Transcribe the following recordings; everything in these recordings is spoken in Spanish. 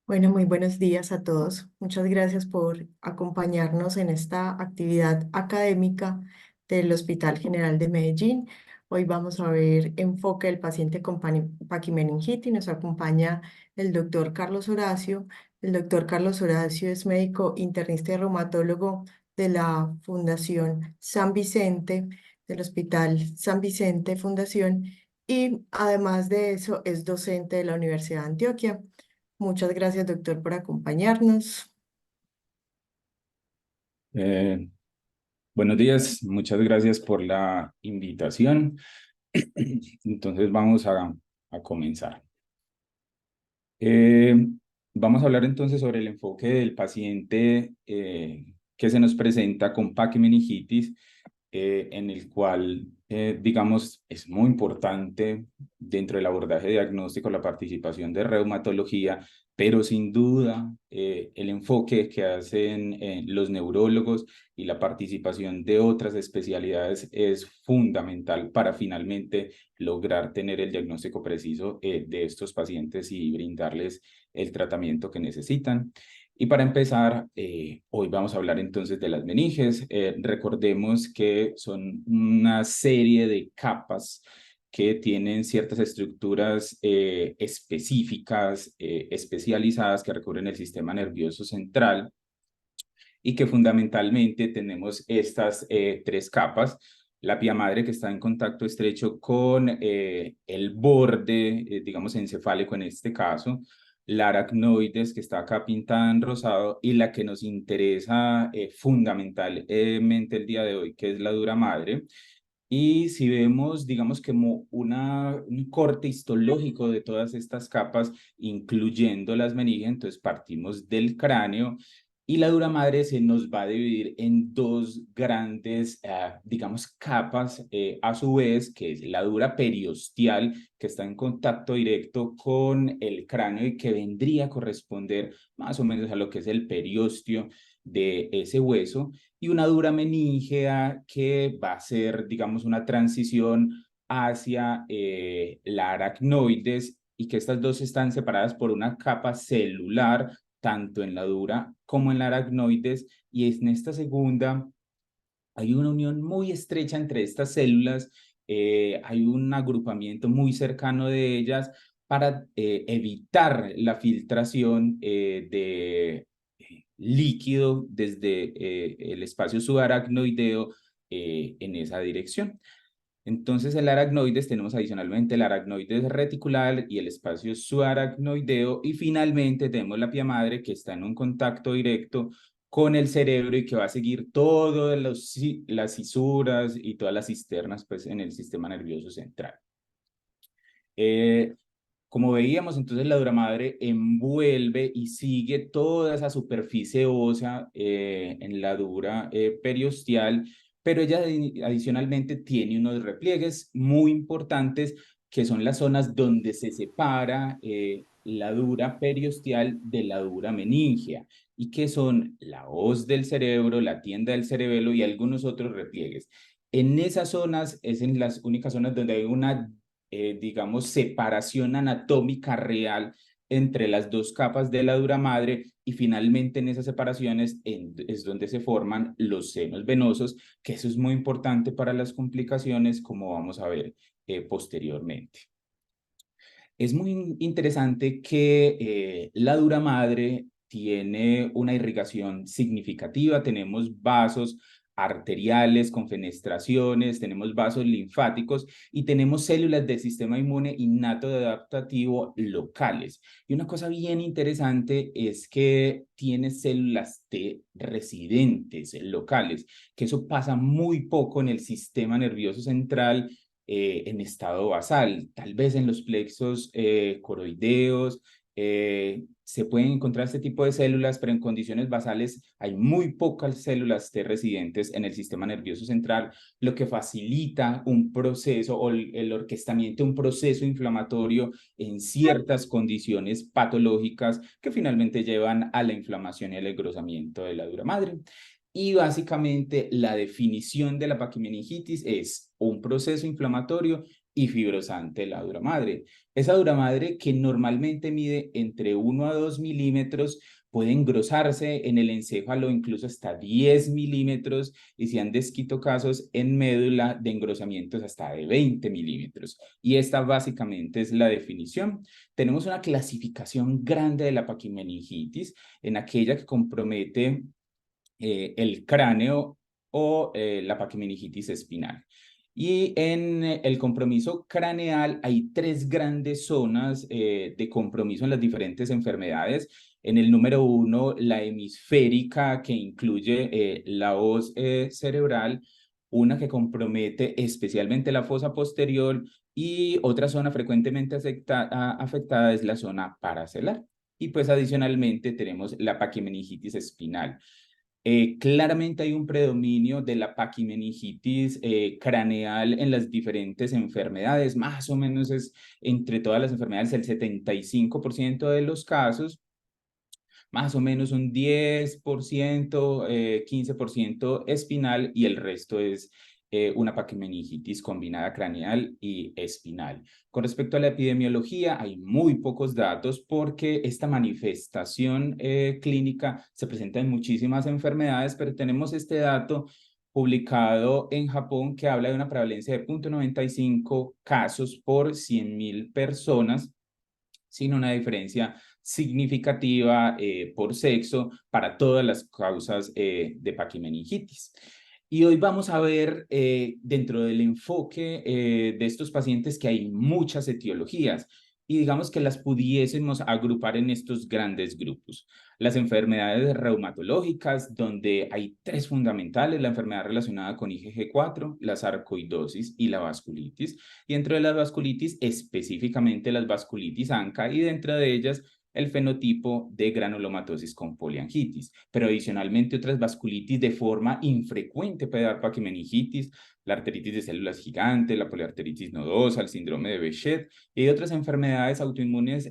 Bueno, muy buenos días a todos. Muchas gracias por acompañarnos en esta actividad académica del Hospital General de Medellín. Hoy vamos a ver enfoque del paciente con paquimeningitis. Nos acompaña el doctor Carlos Horacio. El doctor Carlos Horacio es médico internista y reumatólogo de la Fundación San Vicente, del Hospital San Vicente Fundación, y además de eso es docente de la Universidad de Antioquia. Muchas gracias, doctor, por acompañarnos. Eh, Buenos días, muchas gracias por la invitación. Entonces vamos a comenzar. Eh, Vamos a hablar entonces sobre el enfoque del paciente que se nos presenta con paquimeningitis, en el cual, digamos, es muy importante dentro del abordaje diagnóstico la participación de reumatología, pero sin duda el enfoque que hacen los neurólogos y la participación de otras especialidades es fundamental para finalmente lograr tener el diagnóstico preciso de estos pacientes y brindarles el tratamiento que necesitan. Y para empezar, hoy vamos a hablar entonces de las meninges. Recordemos que son una serie de capas que tienen ciertas estructuras específicas, especializadas, que recubren el sistema nervioso central y que fundamentalmente tenemos estas tres capas. La pía madre, que está en contacto estrecho con el borde, digamos, encefálico en este caso, la aracnoides, que está acá pintada en rosado, y la que nos interesa fundamentalmente el día de hoy, que es la dura madre. Y si vemos, digamos, como un corte histológico de todas estas capas, incluyendo las meninges, entonces partimos del cráneo y la dura madre se nos va a dividir en dos grandes, digamos, capas, a su vez, que es la dura periosteal, que está en contacto directo con el cráneo y que vendría a corresponder más o menos a lo que es el periósteo de ese hueso, y una dura meníngea que va a ser, digamos, una transición hacia la aracnoides, y que estas dos están separadas por una capa celular, tanto en la dura como en la aracnoides, y en esta segunda hay una unión muy estrecha entre estas células, hay un agrupamiento muy cercano de ellas para evitar la filtración de líquido desde el espacio subaracnoideo en esa dirección. Entonces, el aracnoides tenemos adicionalmente el aracnoides reticular y el espacio subaracnoideo, y finalmente tenemos la pía madre, que está en un contacto directo con el cerebro y que va a seguir todas las cisuras y todas las cisternas, pues, en el sistema nervioso central. Eh, Como veíamos, entonces la dura madre envuelve y sigue toda esa superficie ósea en la dura periosteal, pero ella adicionalmente tiene unos repliegues muy importantes, que son las zonas donde se separa la dura periosteal de la dura meningea, y que son la hoz del cerebro, la tienda del cerebelo y algunos otros repliegues. En esas zonas es en las únicas zonas donde hay una digamos, separación anatómica real entre las dos capas de la dura madre, y finalmente en esas separaciones es donde se forman los senos venosos, que eso es muy importante para las complicaciones, como vamos a ver posteriormente. Es muy interesante que la dura madre tiene una irrigación significativa. Tenemos vasos arteriales con fenestraciones, tenemos vasos linfáticos y tenemos células del sistema inmune innato de adaptativo locales. Y una cosa bien interesante es que tiene células T residentes locales, que eso pasa muy poco en el sistema nervioso central en estado basal. Tal vez en los plexos coroideos se pueden encontrar este tipo de células, pero en condiciones basales hay muy pocas células T residentes en el sistema nervioso central, lo que facilita un proceso o el orquestamiento de un proceso inflamatorio en ciertas condiciones patológicas que finalmente llevan a la inflamación y al engrosamiento de la dura madre. Y básicamente la definición de la paquimeningitis es un proceso inflamatorio y fibrosante de la dura madre. Esa dura madre, que normalmente mide entre 1 a 2 milímetros, puede engrosarse en el encéfalo incluso hasta 10 milímetros, y se han descrito casos en médula de engrosamientos hasta de 20 milímetros. Y esta básicamente es la definición. Tenemos una clasificación grande de la paquimeningitis en aquella que compromete el cráneo o la paquimeningitis espinal. Y en el compromiso craneal hay tres grandes zonas de compromiso en las diferentes enfermedades. En el número 1, la hemisférica, que incluye la hoz cerebral, una que compromete especialmente la fosa posterior, y otra zona frecuentemente afectada es la zona paracelar. Y pues adicionalmente tenemos la paquimeningitis espinal. Claramente hay un predominio de la paquimeningitis craneal en las diferentes enfermedades. Más o menos es entre todas las enfermedades el 75% de los casos, más o menos un 10%, 15% espinal, y el resto es una paquimeningitis combinada craneal y espinal. Con respecto a la epidemiología, hay muy pocos datos porque esta manifestación clínica se presenta en muchísimas enfermedades, pero tenemos este dato publicado en Japón que habla de una prevalencia de 0.95 casos por 100.000 personas, sin una diferencia significativa por sexo para todas las causas de paquimeningitis. Y hoy vamos a ver dentro del enfoque de estos pacientes que hay muchas etiologías, y digamos que las pudiésemos agrupar en estos grandes grupos. Las enfermedades reumatológicas, donde hay tres fundamentales: la enfermedad relacionada con IgG4, la sarcoidosis y la vasculitis. Y dentro de las vasculitis, específicamente las vasculitis ANCA, y dentro de ellas el fenotipo de granulomatosis con poliangitis. Pero adicionalmente otras vasculitis de forma infrecuente puede dar paquimeningitis: la arteritis de células gigantes, la poliarteritis nodosa, el síndrome de Behçet, y otras enfermedades autoinmunes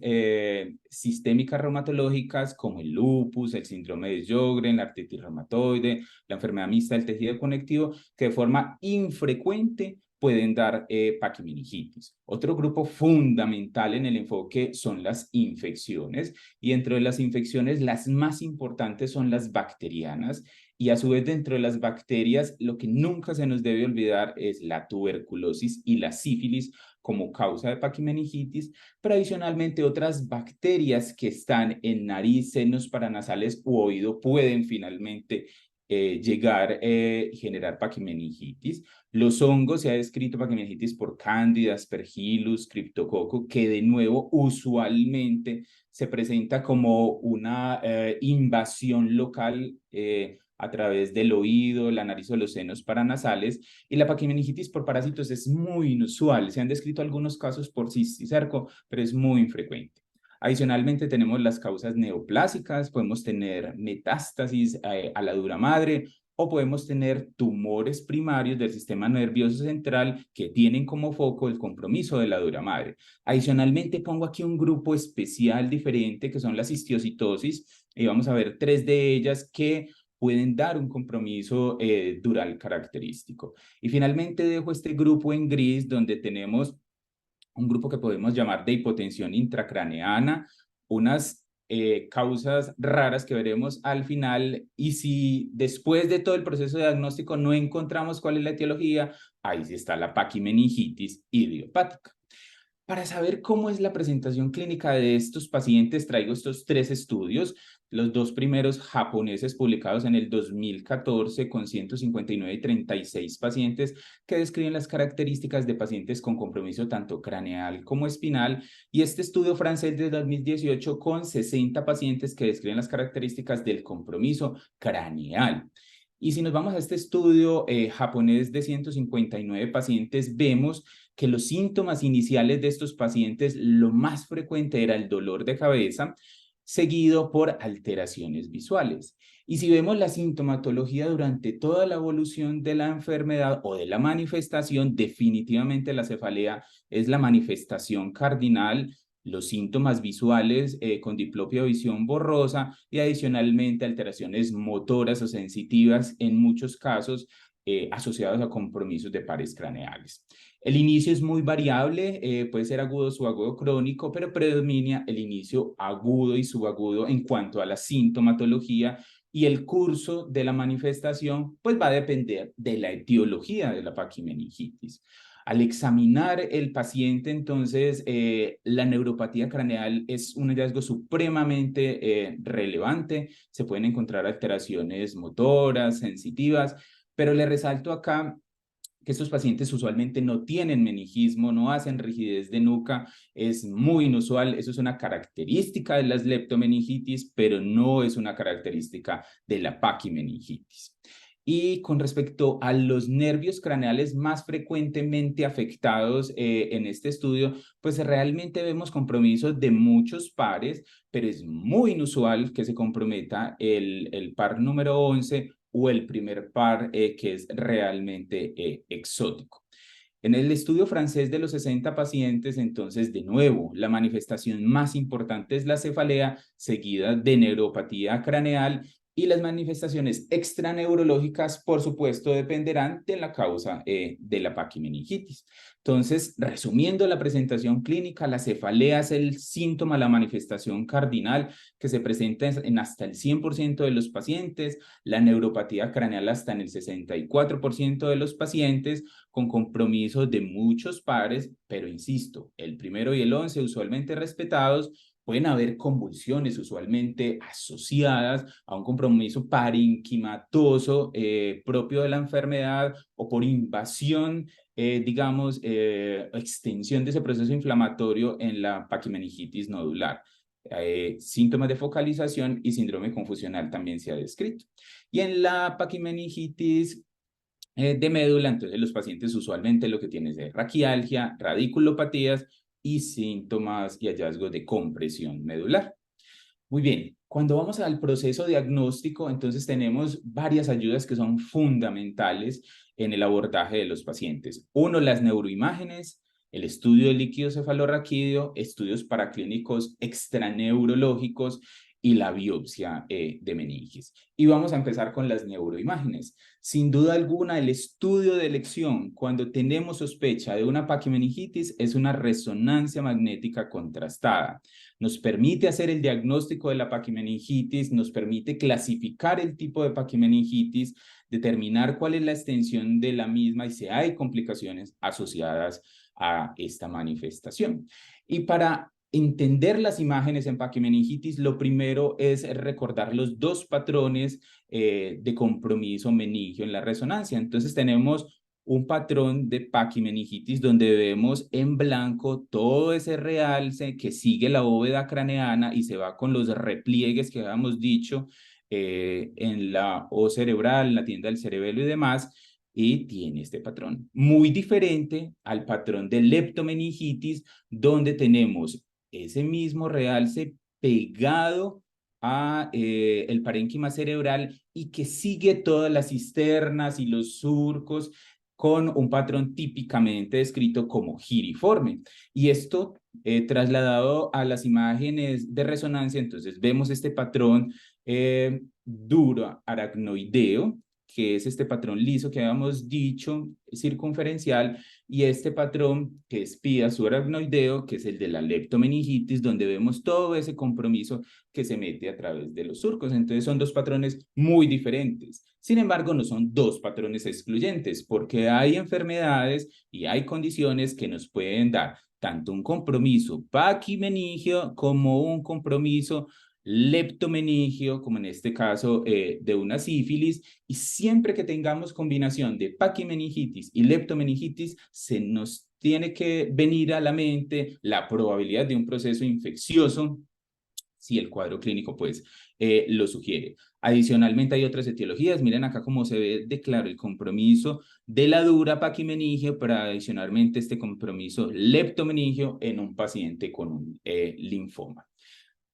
sistémicas reumatológicas como el lupus, el síndrome de Sjögren, la artritis reumatoide, la enfermedad mixta del tejido conectivo, que de forma infrecuente pueden dar paquimeningitis. Otro grupo fundamental en el enfoque son las infecciones, y dentro de las infecciones las más importantes son las bacterianas, y a su vez dentro de las bacterias lo que nunca se nos debe olvidar es la tuberculosis y la sífilis como causa de paquimeningitis, pero adicionalmente otras bacterias que están en nariz, senos paranasales u oído pueden finalmente llegar y generar paquimeningitis. Los hongos, se ha descrito paquimeningitis por Candida, Aspergillus, Cryptococcus, que de nuevo usualmente se presenta como una invasión local a través del oído, la nariz o los senos paranasales. Y la paquimeningitis por parásitos es muy inusual. Se han descrito algunos casos por cisticerco, pero es muy infrecuente. Adicionalmente tenemos las causas neoplásicas, podemos tener metástasis a la dura madre, o podemos tener tumores primarios del sistema nervioso central que tienen como foco el compromiso de la dura madre. Adicionalmente pongo aquí un grupo especial diferente que son las histiocitosis, y vamos a ver tres de ellas que pueden dar un compromiso dural característico. Y finalmente dejo este grupo en gris, donde tenemos un grupo que podemos llamar de hipotensión intracraneana, unas causas raras que veremos al final, y si después de todo el proceso de diagnóstico no encontramos cuál es la etiología, ahí sí está la paquimeningitis idiopática. Para saber cómo es la presentación clínica de estos pacientes, traigo estos tres estudios. Los dos primeros japoneses, publicados en el 2014 con 159 y 36 pacientes, que describen las características de pacientes con compromiso tanto craneal como espinal. Y este estudio francés de 2018 con 60 pacientes que describen las características del compromiso craneal. Y si nos vamos a este estudio japonés de 159 pacientes, vemos que los síntomas iniciales de estos pacientes, lo más frecuente era el dolor de cabeza, seguido por alteraciones visuales. Y si vemos la sintomatología durante toda la evolución de la enfermedad o de la manifestación, definitivamente la cefalea es la manifestación cardinal, los síntomas visuales con diplopia o visión borrosa, y adicionalmente alteraciones motoras o sensitivas en muchos casos asociados a compromisos de pares craneales. El inicio es muy variable, puede ser agudo, subagudo, crónico, pero predomina el inicio agudo y subagudo en cuanto a la sintomatología, y el curso de la manifestación pues va a depender de la etiología de la paquimeningitis. Al examinar el paciente, entonces, la neuropatía craneal es un hallazgo supremamente relevante. Se pueden encontrar alteraciones motoras, sensitivas, pero le resalto acá que estos pacientes usualmente no tienen meningismo, no hacen rigidez de nuca, es muy inusual, eso es una característica de las leptomeningitis, pero no es una característica de la paquimeningitis. Y con respecto a los nervios craneales más frecuentemente afectados en este estudio, pues realmente vemos compromisos de muchos pares, pero es muy inusual que se comprometa el par número 11 o el primer par que es realmente exótico. En el estudio francés de los 60 pacientes, entonces, de nuevo, la manifestación más importante es la cefalea, seguida de neuropatía craneal, y las manifestaciones extraneurológicas, por supuesto, dependerán de la causa de la paquimeningitis. Entonces, resumiendo la presentación clínica, la cefalea es el síntoma, la manifestación cardinal que se presenta en hasta el 100% de los pacientes, la neuropatía craneal hasta en el 64% de los pacientes, con compromisos de muchos pares, pero insisto, el primero y el 11 usualmente respetados. Pueden haber convulsiones usualmente asociadas a un compromiso parenquimatoso propio de la enfermedad o por invasión, digamos, extensión de ese proceso inflamatorio en la paquimeningitis nodular. Síntomas de focalización y síndrome confusional también se ha descrito. Y en la paquimeningitis de médula, entonces los pacientes usualmente lo que tienen es raquialgia, radiculopatías y síntomas y hallazgos de compresión medular. Muy bien, cuando vamos al proceso diagnóstico, entonces tenemos varias ayudas que son fundamentales en el abordaje de los pacientes. Uno, las neuroimágenes, el estudio del líquido cefalorraquídeo, estudios paraclínicos extraneurológicos y la biopsia de meninges. Y vamos a empezar con las neuroimágenes. Sin duda alguna, el estudio de elección cuando tenemos sospecha de una paquimeningitis es una resonancia magnética contrastada. Nos permite hacer el diagnóstico de la paquimeningitis, nos permite clasificar el tipo de paquimeningitis, determinar cuál es la extensión de la misma y si hay complicaciones asociadas a esta manifestación. Y para entender las imágenes en paquimeningitis, lo primero es recordar los dos patrones de compromiso meningio en la resonancia. Entonces tenemos un patrón de paquimeningitis donde vemos en blanco todo ese realce que sigue la bóveda craneana y se va con los repliegues que habíamos dicho en la O cerebral, en la tienda del cerebelo y demás, y tiene este patrón. Muy diferente al patrón de leptomeningitis, donde tenemos ese mismo realce pegado a el parénquima cerebral y que sigue todas las cisternas y los surcos con un patrón típicamente descrito como giriforme. Y esto trasladado a las imágenes de resonancia, entonces vemos este patrón duro aracnoideo, que es este patrón liso que habíamos dicho, circunferencial, y este patrón que es pia subaracnoideo, que es el de la leptomeningitis, donde vemos todo ese compromiso que se mete a través de los surcos. Entonces son dos patrones muy diferentes. Sin embargo, no son dos patrones excluyentes, porque hay enfermedades y hay condiciones que nos pueden dar tanto un compromiso paquimeningio como un compromiso leptomeningio, como en este caso de una sífilis, y siempre que tengamos combinación de paquimeningitis y leptomeningitis, se nos tiene que venir a la mente la probabilidad de un proceso infeccioso si el cuadro clínico pues lo sugiere. Adicionalmente hay otras etiologías, miren acá cómo se ve de claro el compromiso de la dura paquimeningio, pero adicionalmente este compromiso leptomeningio en un paciente con un linfoma.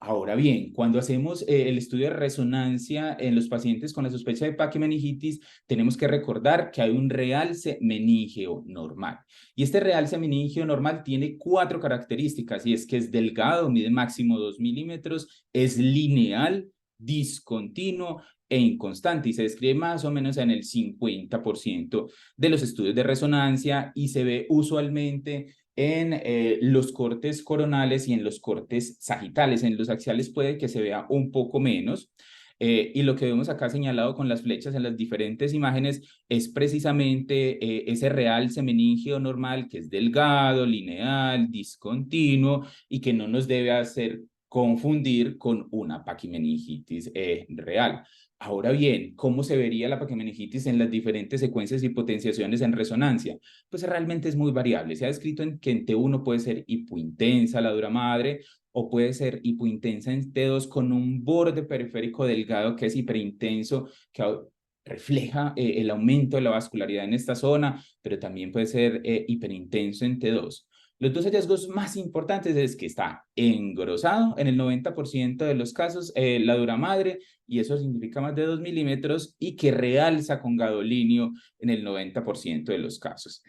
Ahora bien, cuando hacemos el estudio de resonancia en los pacientes con la sospecha de paquimeningitis, tenemos que recordar que hay un realce meningeo normal. Y este realce meningeo normal tiene 4 características, y es que es delgado, mide máximo 2 milímetros, es lineal, discontinuo e inconstante, y se describe más o menos en el 50% de los estudios de resonancia, y se ve usualmente en los cortes coronales y en los cortes sagitales. En los axiales puede que se vea un poco menos. Y lo que vemos acá señalado con las flechas en las diferentes imágenes es precisamente ese realce meningio normal, que es delgado, lineal, discontinuo, y que no nos debe hacer confundir con una paquimeningitis real. Ahora bien, ¿cómo se vería la paquimeningitis en las diferentes secuencias y potenciaciones en resonancia? Pues realmente es muy variable. Se ha descrito que en T1 puede ser hipointensa la dura madre, o puede ser hipointensa en T2 con un borde periférico delgado que es hiperintenso, que refleja el aumento de la vascularidad en esta zona, pero también puede ser hiperintenso en T2. Los dos hallazgos más importantes es que está engrosado en el 90% de los casos la dura madre, y eso significa más de 2 milímetros, y que realza con gadolinio en el 90% de los casos.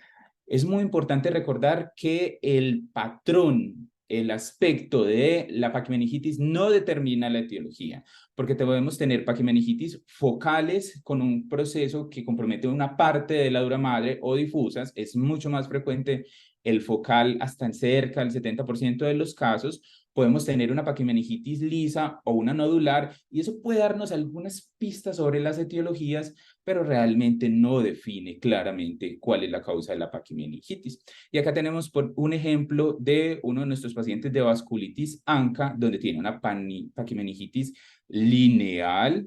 Es muy importante recordar que el patrón, el aspecto de la paquimeningitis no determina la etiología, porque podemos tener paquimeningitis focales con un proceso que compromete una parte de la dura madre, o difusas. Es mucho más frecuente el focal, hasta en cerca del 70% de los casos. Podemos tener una paquimeningitis lisa o una nodular, y eso puede darnos algunas pistas sobre las etiologías, pero realmente no define claramente cuál es la causa de la paquimeningitis. Y acá tenemos por un ejemplo de uno de nuestros pacientes de vasculitis ANCA, donde tiene una paquimeningitis lineal,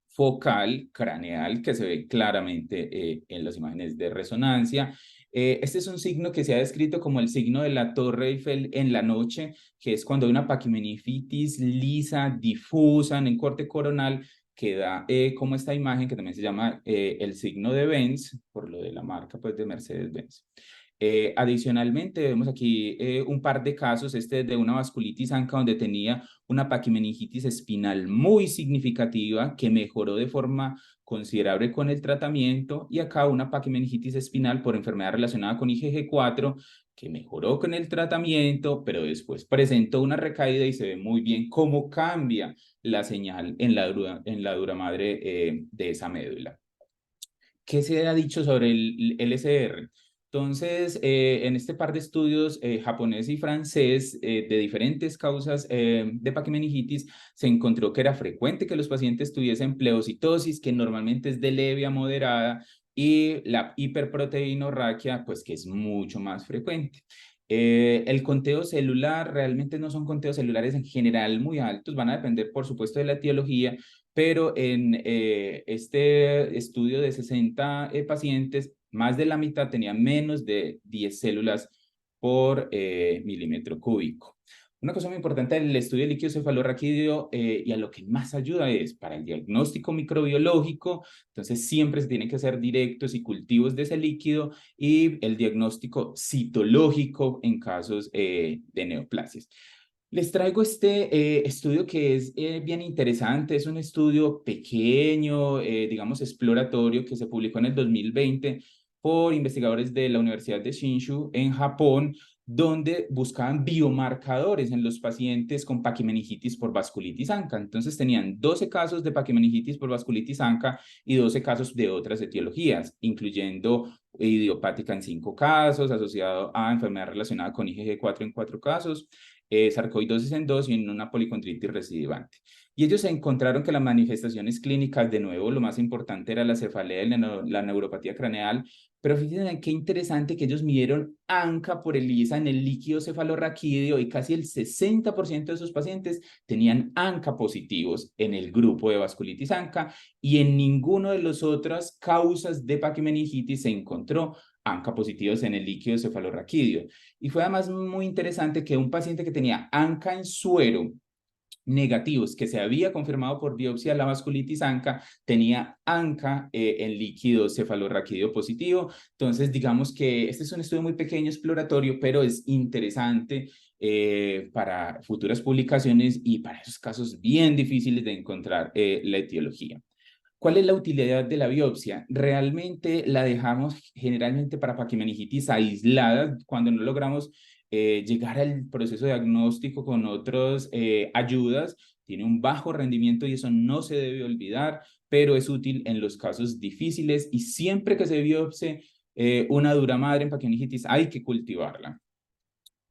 focal, craneal, que se ve claramente en las imágenes de resonancia. Este es un signo que se ha descrito como el signo de la Torre Eiffel en la noche, que es cuando hay una paquimeningitis lisa, difusa, en el corte coronal, que da como esta imagen que también se llama el signo de Benz, por lo de la marca pues, de Mercedes-Benz. Adicionalmente, vemos aquí un par de casos, este de una vasculitis ANCA donde tenía una paquimeningitis espinal muy significativa que mejoró de forma considerable con el tratamiento, y acá una paquimeningitis espinal por enfermedad relacionada con IgG4 que mejoró con el tratamiento, pero después presentó una recaída, y se ve muy bien cómo cambia la señal en la dura madre de esa médula. ¿Qué se ha dicho sobre el LSR? Entonces, en este par de estudios japonés y francés de diferentes causas de paquimeningitis, se encontró que era frecuente que los pacientes tuviesen pleocitosis, que normalmente es de leve a moderada, y la hiperproteinorraquia, pues que es mucho más frecuente. El conteo celular, realmente no son conteos celulares en general muy altos, van a depender por supuesto de la etiología, pero en este estudio de 60 pacientes, más de la mitad tenían menos de 10 células por milímetro cúbico. Una cosa muy importante del estudio de líquido cefalorraquídeo y a lo que más ayuda es para el diagnóstico microbiológico. Entonces siempre se tienen que hacer directos y cultivos de ese líquido, y el diagnóstico citológico en casos de neoplasias. Les traigo este estudio que es bien interesante. Es un estudio pequeño, digamos exploratorio, que se publicó en el 2020 por investigadores de la Universidad de Shinshu en Japón, donde buscaban biomarcadores en los pacientes con paquimeningitis por vasculitis ANCA. Entonces tenían 12 casos de paquimeningitis por vasculitis ANCA y 12 casos de otras etiologías, incluyendo idiopática en 5 casos, asociado a enfermedad relacionada con IgG4 en 4 casos, sarcoidosis en 2 y en una policondritis recidivante. Y ellos encontraron que las manifestaciones clínicas, de nuevo, lo más importante era la cefalea y la neuropatía craneal, pero fíjense qué interesante que ellos midieron ANCA por ELISA en el líquido cefalorraquídeo, y casi el 60% de esos pacientes tenían ANCA positivos en el grupo de vasculitis ANCA, y en ninguno de las otras causas de paquimeningitis se encontró ANCA positivos en el líquido cefalorraquídeo. Y fue además muy interesante que un paciente que tenía ANCA en suero negativos, que se había confirmado por biopsia la vasculitis ANCA, tenía ANCA en líquido cefalorraquídeo positivo. Entonces, digamos que este es un estudio muy pequeño, exploratorio, pero es interesante para futuras publicaciones y para esos casos bien difíciles de encontrar la etiología. ¿Cuál es la utilidad de la biopsia? Realmente la dejamos generalmente para paquimeningitis aisladas, cuando no logramos llegar al proceso diagnóstico con otras ayudas tiene un bajo rendimiento y eso no se debe olvidar, pero es útil en los casos difíciles y siempre que se biopsie una dura madre en paquimeningitis hay que cultivarla.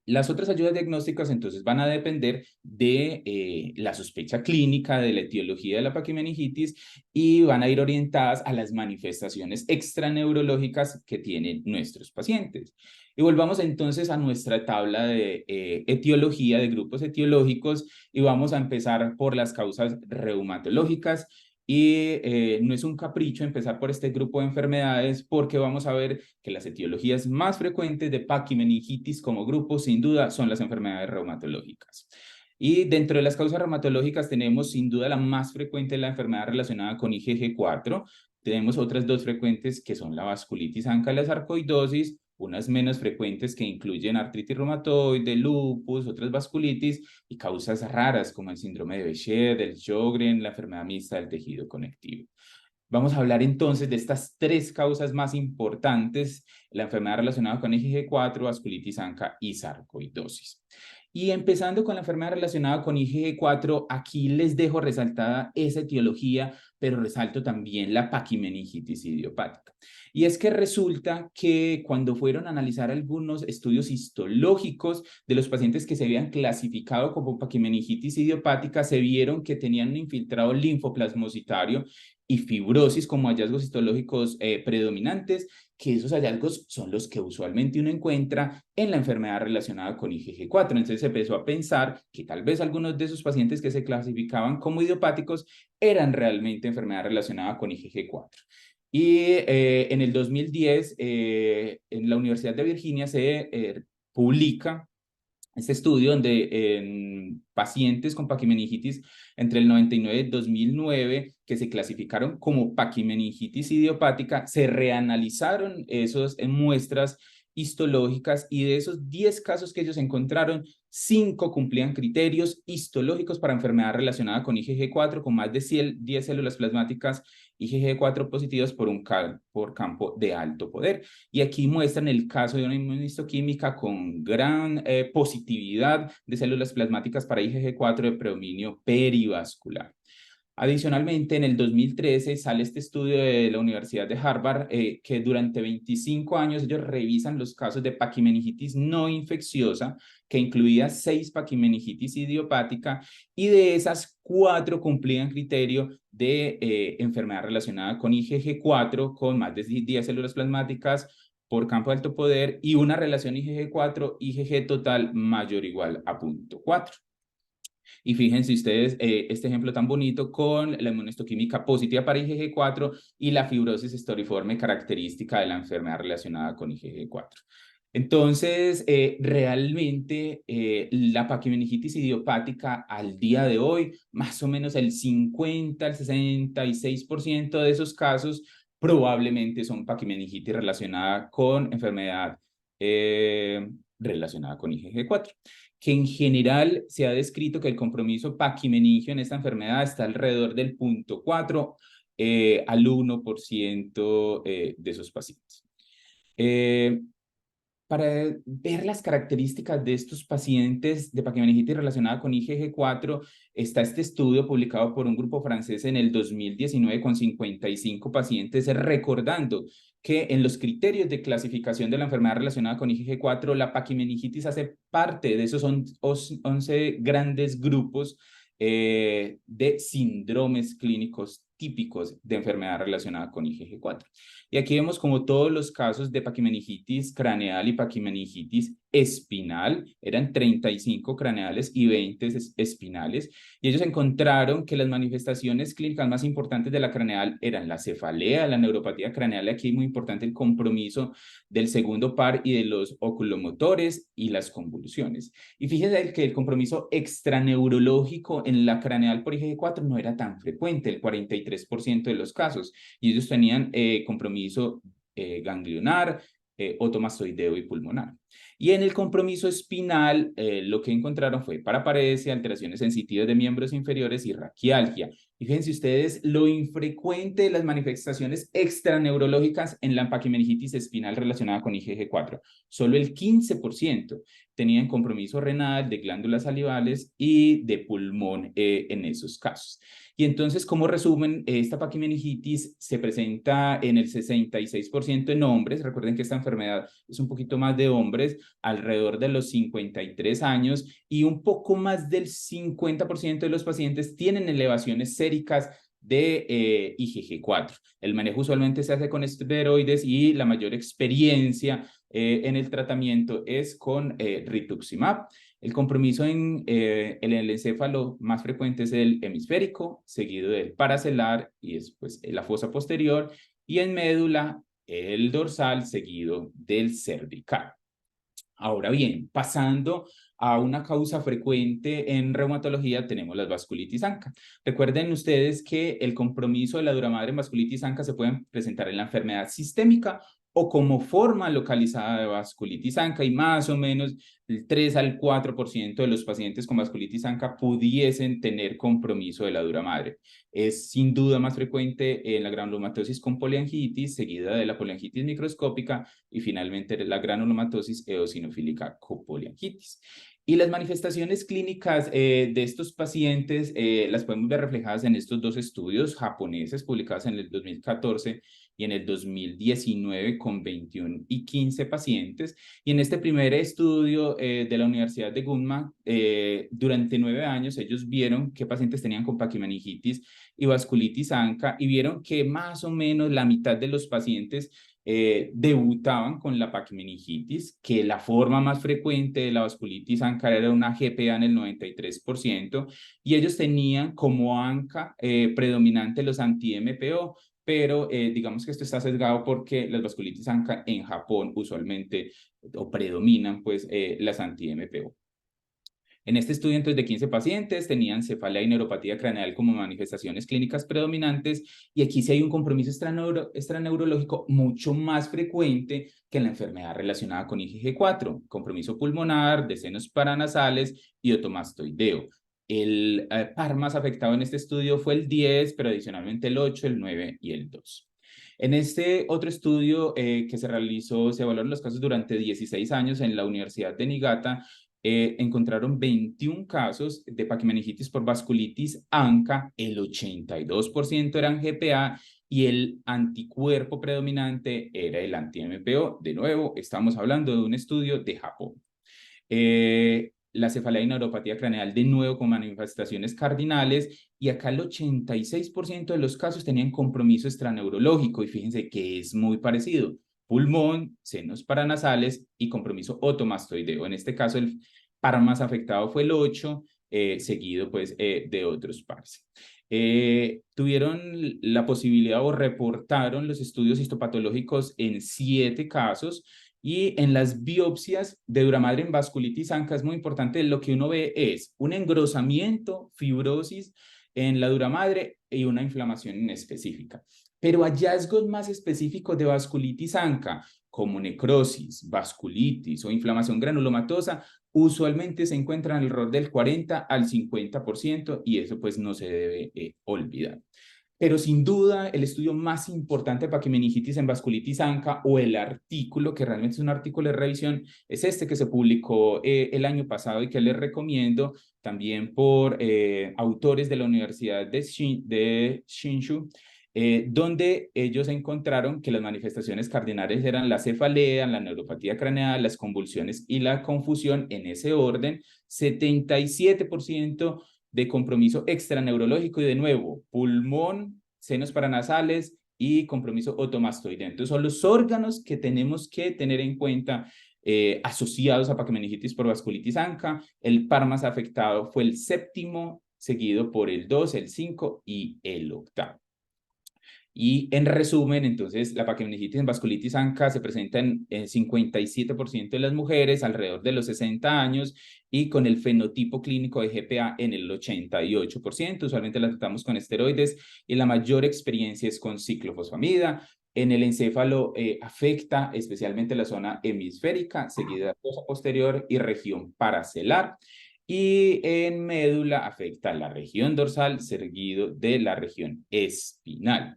Las otras ayudas diagnósticas entonces van a depender de la sospecha clínica, de la etiología de la paquimeningitis y van a ir orientadas a las manifestaciones extraneurológicas que tienen nuestros pacientes. Y volvamos entonces a nuestra tabla de etiología, de grupos etiológicos, y vamos a empezar por las causas reumatológicas. Y no es un capricho empezar por este grupo de enfermedades porque vamos a ver que las etiologías más frecuentes de paquimeningitis como grupo, sin duda, son las enfermedades reumatológicas. Y dentro de las causas reumatológicas tenemos sin duda la más frecuente, la enfermedad relacionada con IgG4. Tenemos otras dos frecuentes que son la vasculitis ANCA y la sarcoidosis, unas menos frecuentes que incluyen artritis reumatoide, lupus, otras vasculitis y causas raras como el síndrome de Behçet, del Sjögren, la enfermedad mixta del tejido conectivo. Vamos a hablar entonces de estas tres causas más importantes, la enfermedad relacionada con IgG4, vasculitis ANCA y sarcoidosis. Y empezando con la enfermedad relacionada con IgG4, aquí les dejo resaltada esa etiología, pero resalto también la paquimeningitis idiopática. Y es que resulta que cuando fueron a analizar algunos estudios histológicos de los pacientes que se habían clasificado como paquimeningitis idiopática, se vieron que tenían un infiltrado linfoplasmocitario y fibrosis como hallazgos histológicos predominantes, que esos hallazgos son los que usualmente uno encuentra en la enfermedad relacionada con IgG4. Entonces se empezó a pensar que tal vez algunos de esos pacientes que se clasificaban como idiopáticos eran realmente enfermedad relacionada con IgG4. Y en el 2010, en la Universidad de Virginia se publica este estudio donde en pacientes con paquimeningitis entre el 99 y 2009 que se clasificaron como paquimeningitis idiopática, se reanalizaron esos muestras histológicas y de esos 10 casos que ellos encontraron, 5 cumplían criterios histológicos para enfermedad relacionada con IgG4 con más de 10 células plasmáticas IgG4 positivas por campo de alto poder. Y aquí muestran el caso de una inmunistoquímica con gran positividad de células plasmáticas para IgG4 de predominio perivascular. Adicionalmente, en el 2013 sale este estudio de la Universidad de Harvard que durante 25 años ellos revisan los casos de paquimeningitis no infecciosa, que incluía 6 paquimeningitis idiopática y de esas 4 cumplían criterio de enfermedad relacionada con IgG4 con más de 10 células plasmáticas por campo de alto poder y una relación IgG4-IgG total mayor o igual a 0.4. Y fíjense ustedes este ejemplo tan bonito con la inmunohistoquímica positiva para IgG4 y la fibrosis estoriforme característica de la enfermedad relacionada con IgG4. Entonces, realmente la paquimeningitis idiopática al día de hoy, más o menos el 50 al 66% de esos casos probablemente son paquimeningitis relacionada con enfermedad relacionada con IgG4, que en general se ha descrito que el compromiso paquimeningio en esta enfermedad está alrededor del 0.4 al 1% de esos pacientes. Para ver las características de estos pacientes de paquimeningitis relacionada con IgG4, está este estudio publicado por un grupo francés en el 2019 con 55 pacientes, recordando que en los criterios de clasificación de la enfermedad relacionada con IgG4, la paquimeningitis hace parte de esos 11 grandes grupos de síndromes clínicos típicos de enfermedad relacionada con IgG4. Y aquí vemos como todos los casos de paquimeningitis craneal y paquimeningitis espinal, eran 35 craneales y 20 espinales, y ellos encontraron que las manifestaciones clínicas más importantes de la craneal eran la cefalea, la neuropatía craneal, aquí muy importante el compromiso del segundo par y de los oculomotores y las convulsiones. Y fíjense que el compromiso extraneurológico en la craneal por IgG4 no era tan frecuente, el 43% de los casos, y ellos tenían compromiso ganglionar, otomastoideo y pulmonar. Y en el compromiso espinal, lo que encontraron fue paraparesia, alteraciones sensitivas de miembros inferiores y raquialgia. Y fíjense ustedes lo infrecuente de las manifestaciones extraneurológicas en la paquimeningitis espinal relacionada con IgG4. Solo el 15%. tenían compromiso renal, de glándulas salivales y de pulmón en esos casos. Y entonces, como resumen, esta paquimeningitis se presenta en el 66% en hombres. Recuerden que esta enfermedad es un poquito más de hombres, alrededor de los 53 años, y un poco más del 50% de los pacientes tienen elevaciones séricas de IgG4. El manejo usualmente se hace con esteroides y la mayor experiencia en el tratamiento es con rituximab. El compromiso en el encéfalo más frecuente es el hemisférico, seguido del paracelar y después la fosa posterior, y en médula el dorsal, seguido del cervical. Ahora bien, pasando a una causa frecuente en reumatología, tenemos las vasculitis ANCA. Recuerden ustedes que el compromiso de la dura madre en vasculitis ANCA se puede presentar en la enfermedad sistémica o como forma localizada de vasculitis ANCA, y más o menos el 3 al 4% de los pacientes con vasculitis ANCA pudiesen tener compromiso de la dura madre. Es sin duda más frecuente en la granulomatosis con poliangitis, seguida de la poliangitis microscópica y finalmente la granulomatosis eosinofílica con poliangitis. Y las manifestaciones clínicas de estos pacientes las podemos ver reflejadas en estos dos estudios japoneses publicados en el 2014 y en el 2019 con 21 y 15 pacientes. Y en este primer estudio de la Universidad de Gunma, durante 9 años, ellos vieron qué pacientes tenían con paquimeningitis y vasculitis ANCA, y vieron que más o menos la mitad de los pacientes debutaban con la paquimeningitis, que la forma más frecuente de la vasculitis ANCA era una GPA en el 93%, y ellos tenían como ANCA predominante los anti-MPO, pero digamos que esto está sesgado porque las vasculitis ANCA en Japón usualmente o predominan pues las anti-MPO. En este estudio, entonces, de 15 pacientes tenían cefalea y neuropatía craneal como manifestaciones clínicas predominantes, y aquí sí hay un compromiso extraneurológico mucho más frecuente que en la enfermedad relacionada con IgG4, compromiso pulmonar, de senos paranasales y otomastoideo. El par más afectado en este estudio fue el 10, pero adicionalmente el 8, el 9 y el 2. En este otro estudio que se realizó, se evaluaron los casos durante 16 años en la Universidad de Niigata. Encontraron 21 casos de paquimeningitis por vasculitis ANCA, el 82% eran GPA y el anticuerpo predominante era el anti-MPO. De nuevo, estamos hablando de un estudio de Japón. La cefalea y neuropatía craneal de nuevo con manifestaciones cardinales, y acá el 86% de los casos tenían compromiso extraneurológico, y fíjense que es muy parecido: pulmón, senos paranasales y compromiso otomastoideo. En este caso el par más afectado fue el 8, seguido pues de otros pares. Tuvieron la posibilidad o reportaron los estudios histopatológicos en 7 casos, y en las biopsias de duramadre en vasculitis ANCA es muy importante. Lo que uno ve es un engrosamiento, fibrosis en la duramadre y una inflamación inespecífica. Pero hallazgos más específicos de vasculitis ANCA, como necrosis, vasculitis o inflamación granulomatosa, usualmente se encuentran alrededor del 40 al 50%, y eso pues no se debe olvidar. Pero sin duda el estudio más importante para paquimeningitis en vasculitis ANCA, o el artículo que realmente es un artículo de revisión, es este que se publicó el año pasado y que les recomiendo, también por autores de la Universidad de Shinshu, donde ellos encontraron que las manifestaciones cardinales eran la cefalea, la neuropatía craneal, las convulsiones y la confusión, en ese orden. 77% de compromiso extraneurológico, y de nuevo, pulmón, senos paranasales y compromiso otomastoideo. Entonces son los órganos que tenemos que tener en cuenta asociados a paquimeningitis por vasculitis ANCA. El par más afectado fue el 7º, seguido por el 2, el 5 y el 8. Y en resumen, entonces, la paquimeningitis en vasculitis ANCA se presenta en 57% de las mujeres alrededor de los 60 años, y con el fenotipo clínico de GPA en el 88%. Usualmente la tratamos con esteroides y la mayor experiencia es con ciclofosfamida. En el encéfalo afecta especialmente la zona hemisférica, seguida de fosa posterior y región paracelar. Y en médula afecta la región dorsal, seguido de la región espinal.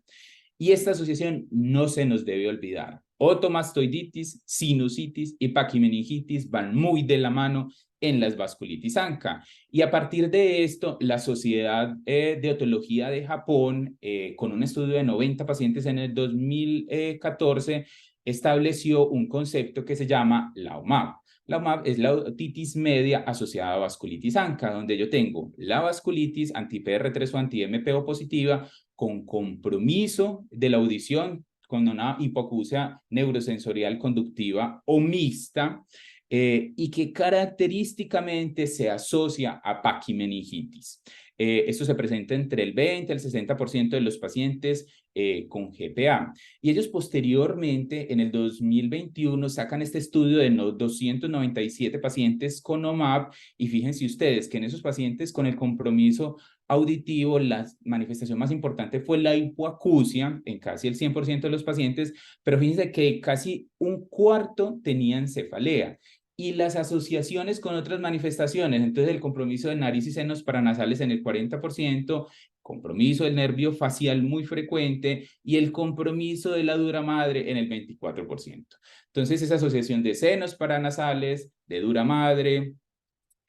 Y esta asociación no se nos debe olvidar. Otomastoiditis, sinusitis y paquimeningitis van muy de la mano en las vasculitis ANCA. Y a partir de esto, la Sociedad de Otología de Japón, con un estudio de 90 pacientes en el 2014, estableció un concepto que se llama la OMAV. La OMAV es la otitis media asociada a vasculitis ANCA, donde yo tengo la vasculitis anti-PR3 o anti-MPO positiva con compromiso de la audición, con una hipoacusia neurosensorial conductiva o mixta, y que característicamente se asocia a paquimeningitis. Esto se presenta entre el 20 al 60% de los pacientes con GPA. Y ellos posteriormente, en el 2021, sacan este estudio de 297 pacientes con OMAP, y fíjense ustedes que en esos pacientes con el compromiso auditivo, la manifestación más importante fue la hipoacusia en casi el 100% de los pacientes, pero fíjense que casi un cuarto tenían cefalea. Y las asociaciones con otras manifestaciones, entonces el compromiso de nariz y senos paranasales en el 40%, compromiso del nervio facial muy frecuente y el compromiso de la dura madre en el 24%. Entonces esa asociación de senos paranasales, de dura madre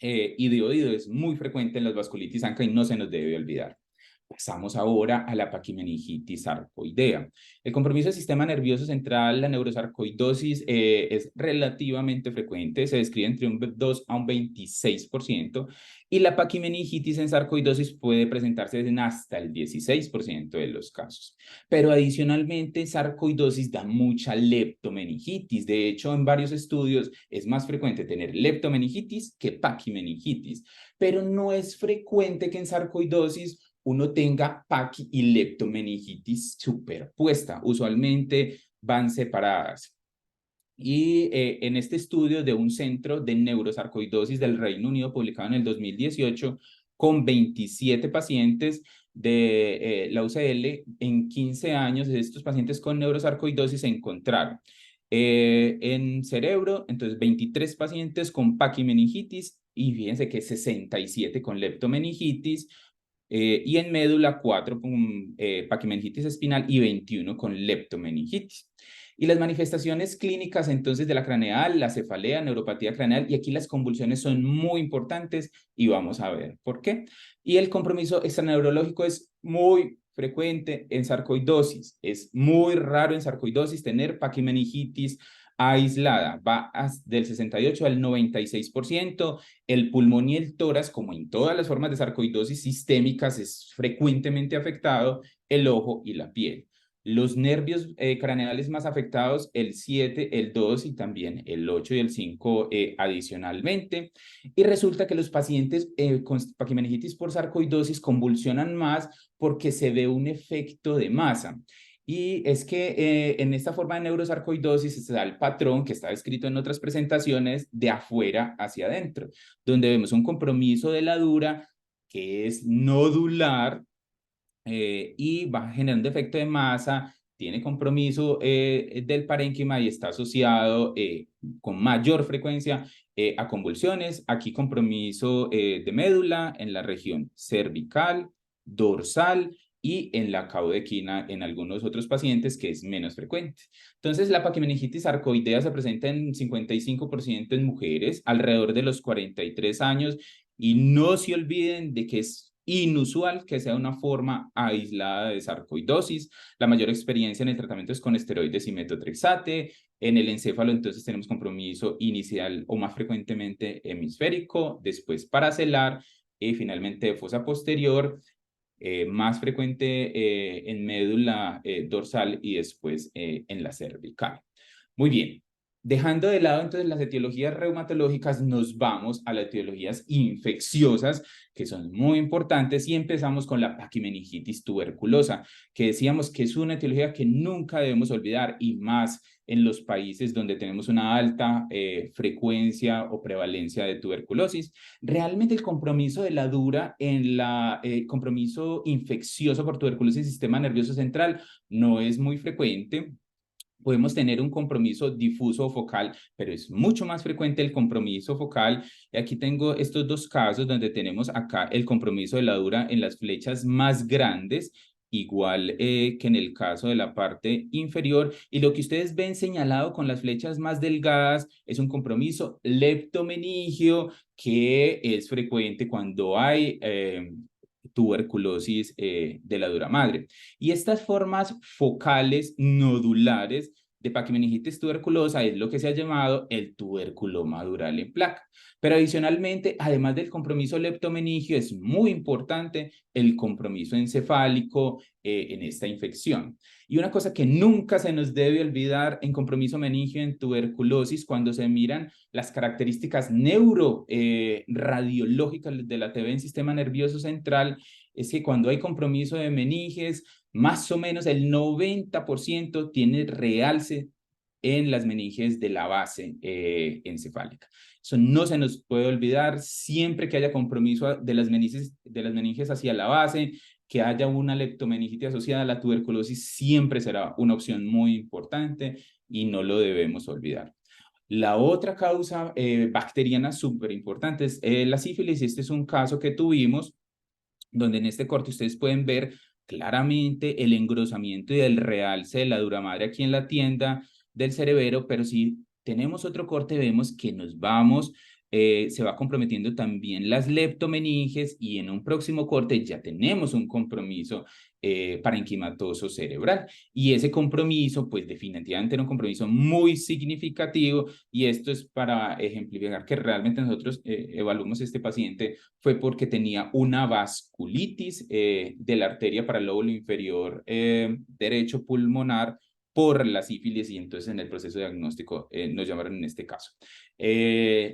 y de oído es muy frecuente en las vasculitis ANCA y no se nos debe olvidar. Pasamos ahora a la paquimeningitis sarcoidea. El compromiso del sistema nervioso central, la neurosarcoidosis, es relativamente frecuente, se describe entre un 2 a un 26%, y la paquimeningitis en sarcoidosis puede presentarse en hasta el 16% de los casos. Pero adicionalmente, sarcoidosis da mucha leptomeningitis. De hecho, en varios estudios es más frecuente tener leptomeningitis que paquimeningitis, pero no es frecuente que en sarcoidosis uno tenga paqui y leptomeningitis superpuesta. Usualmente van separadas. Y en este estudio de un centro de neurosarcoidosis del Reino Unido, publicado en el 2018, con 27 pacientes de la UCL, en 15 años, estos pacientes con neurosarcoidosis se encontraron en cerebro, entonces 23 pacientes con paquimeningitis, y fíjense que 67 con leptomeningitis, y en médula 4 con paquimeningitis espinal y 21 con leptomeningitis. Y las manifestaciones clínicas entonces de la craneal, la cefalea, neuropatía craneal, y aquí las convulsiones son muy importantes y vamos a ver por qué. Y el compromiso extraneurológico es muy frecuente en sarcoidosis. Es muy raro en sarcoidosis tener paquimeningitis aislada, va del 68 al 96%. El pulmón y el tórax, como en todas las formas de sarcoidosis sistémicas, es frecuentemente afectado, el ojo y la piel. Los nervios craneales más afectados, el 7, el 2 y también el 8 y el 5 adicionalmente. Y resulta que los pacientes con paquimeningitis por sarcoidosis convulsionan más porque se ve un efecto de masa. Y es que en esta forma de neurosarcoidosis se da el patrón que está descrito en otras presentaciones de afuera hacia adentro, donde vemos un compromiso de la dura que es nodular, y va generando efecto de masa, tiene compromiso del parénquima y está asociado con mayor frecuencia a convulsiones. Aquí compromiso de médula en la región cervical, dorsal y en la caudequina en algunos otros pacientes, que es menos frecuente. Entonces, la paquimeningitis sarcoidea se presenta en 55% en mujeres alrededor de los 43 años, y no se olviden de que es inusual que sea una forma aislada de sarcoidosis. La mayor experiencia en el tratamiento es con esteroides y metotrexate. En el encéfalo, entonces, tenemos compromiso inicial o más frecuentemente hemisférico, después paracelar y finalmente fosa posterior, más frecuente en médula dorsal y después en la cervical. Muy bien. Dejando de lado entonces las etiologías reumatológicas, nos vamos a las etiologías infecciosas, que son muy importantes, y empezamos con la paquimeningitis tuberculosa, que decíamos que es una etiología que nunca debemos olvidar, y más en los países donde tenemos una alta frecuencia o prevalencia de tuberculosis. Realmente el compromiso de la dura en la compromiso infeccioso por tuberculosis del sistema nervioso central no es muy frecuente. Podemos tener un compromiso difuso o focal, pero es mucho más frecuente el compromiso focal. Y aquí tengo estos dos casos donde tenemos acá el compromiso de la dura en las flechas más grandes, igual que en el caso de la parte inferior, y lo que ustedes ven señalado con las flechas más delgadas es un compromiso leptomeningio que es frecuente cuando hay tuberculosis de la dura madre. Y estas formas focales nodulares de paquimeningitis tuberculosa es lo que se ha llamado el tuberculoma dural en placa. Pero adicionalmente, además del compromiso leptomeningio, es muy importante el compromiso encefálico en esta infección. Y una cosa que nunca se nos debe olvidar en compromiso meningio en tuberculosis, cuando se miran las características neuroradiológicas de la TB en sistema nervioso central, es que cuando hay compromiso de meninges, más o menos el 90% tiene realce en las meninges de la base encefálica. Eso no se nos puede olvidar siempre que haya compromiso de las meninges hacia la base, que haya una leptomeningitis asociada a la tuberculosis, siempre será una opción muy importante y no lo debemos olvidar. La otra causa bacteriana súper importante es la sífilis. Este es un caso que tuvimos donde en este corte ustedes pueden ver claramente el engrosamiento y el realce de la dura madre aquí en la tienda del cerebelo, pero si tenemos otro corte vemos que se va comprometiendo también las leptomeninges y en un próximo corte ya tenemos un compromiso parenquimatoso cerebral. Y ese compromiso, pues definitivamente era un compromiso muy significativo y esto es para ejemplificar que realmente nosotros evaluamos a este paciente fue porque tenía una vasculitis de la arteria para el lóbulo inferior derecho pulmonar por la sífilis y entonces en el proceso diagnóstico nos llamaron en este caso.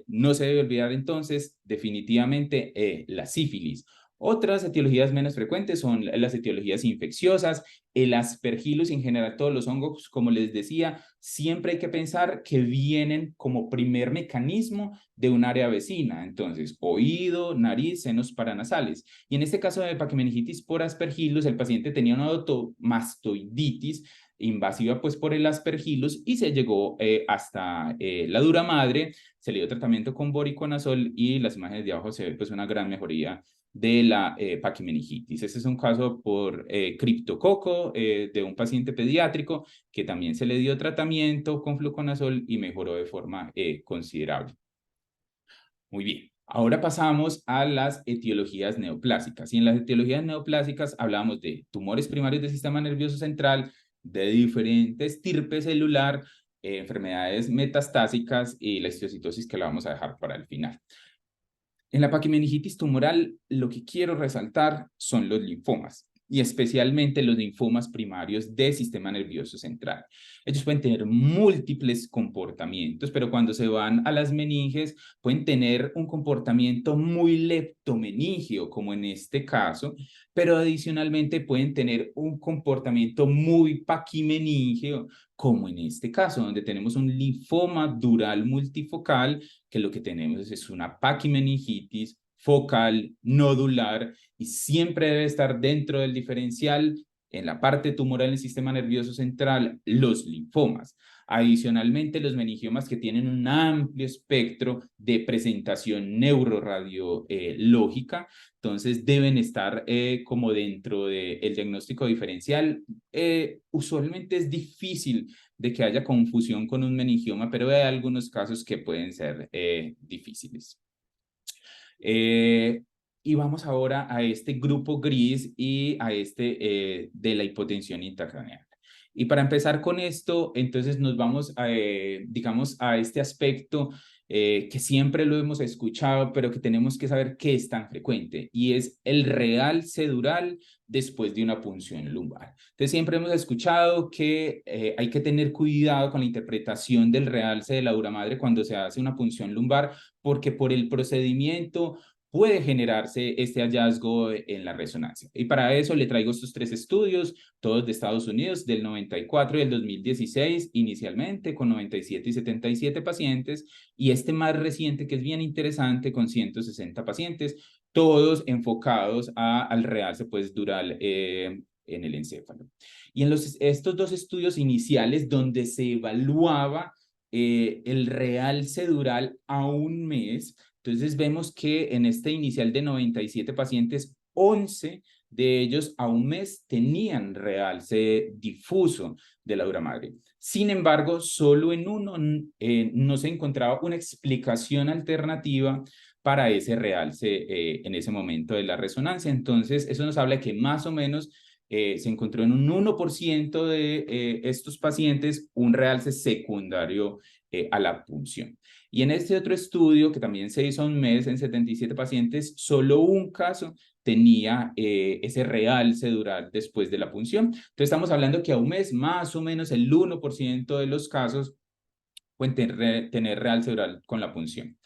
No se debe olvidar entonces definitivamente la sífilis. Otras etiologías menos frecuentes son las etiologías infecciosas, el aspergillus y en general todos los hongos, como les decía, siempre hay que pensar que vienen como primer mecanismo de un área vecina, entonces oído, nariz, senos paranasales. Y en este caso de paquimeningitis por aspergillus, el paciente tenía una otomastoiditis invasiva pues por el aspergillus y se llegó hasta la dura madre, se le dio tratamiento con voriconazol y las imágenes de abajo se ve pues una gran mejoría de la paquimeningitis. Este es un caso por criptococo de un paciente pediátrico que también se le dio tratamiento con fluconazol y mejoró de forma considerable. Muy bien. Ahora pasamos a las etiologías neoplásicas. Y en las etiologías neoplásicas hablamos de tumores primarios del sistema nervioso central, de diferentes tipos celular, enfermedades metastásicas y la histiocytosis que la vamos a dejar para el final. En la paquimeningitis tumoral, lo que quiero resaltar son los linfomas y especialmente los linfomas primarios del sistema nervioso central. Ellos pueden tener múltiples comportamientos, pero cuando se van a las meninges pueden tener un comportamiento muy leptomeningio, como en este caso, pero adicionalmente pueden tener un comportamiento muy paquimeningio, como en este caso, donde tenemos un linfoma dural multifocal que lo que tenemos es una paquimeningitis focal, nodular, y siempre debe estar dentro del diferencial en la parte tumoral del sistema nervioso central, los linfomas. Adicionalmente, los meningiomas que tienen un amplio espectro de presentación neuroradiológica, entonces deben estar como dentro del diagnóstico diferencial. Usualmente es difícil de que haya confusión con un meningioma, pero hay algunos casos que pueden ser difíciles. Y vamos ahora a este grupo gris y a este de la hipotensión intracraneal. Y para empezar con esto, entonces nos vamos, digamos, a este aspecto que siempre lo hemos escuchado, pero que tenemos que saber qué es tan frecuente, y es el realce dural después de una punción lumbar. Entonces siempre hemos escuchado que hay que tener cuidado con la interpretación del realce de la dura madre cuando se hace una punción lumbar, porque por el procedimiento puede generarse este hallazgo en la resonancia. Y para eso le traigo estos tres estudios, todos de Estados Unidos, del 94 y del 2016, inicialmente con 97 y 77 pacientes, y este más reciente que es bien interesante con 160 pacientes, todos enfocados al realce pues dural en el encéfalo. Y en estos dos estudios iniciales donde se evaluaba el realce dural a un mes, entonces vemos que en este inicial de 97 pacientes, 11 de ellos a un mes tenían realce difuso de la dura madre. Sin embargo, solo en uno no se encontraba una explicación alternativa para ese realce en ese momento de la resonancia. Entonces, eso nos habla de que más o menos se encontró en un 1% de estos pacientes un realce secundario a la punción. Y en este otro estudio, que también se hizo un mes en 77 pacientes, solo un caso tenía ese realce dural después de la punción. Entonces estamos hablando que a un mes más o menos el 1% de los casos pueden tener realce dural con la punción.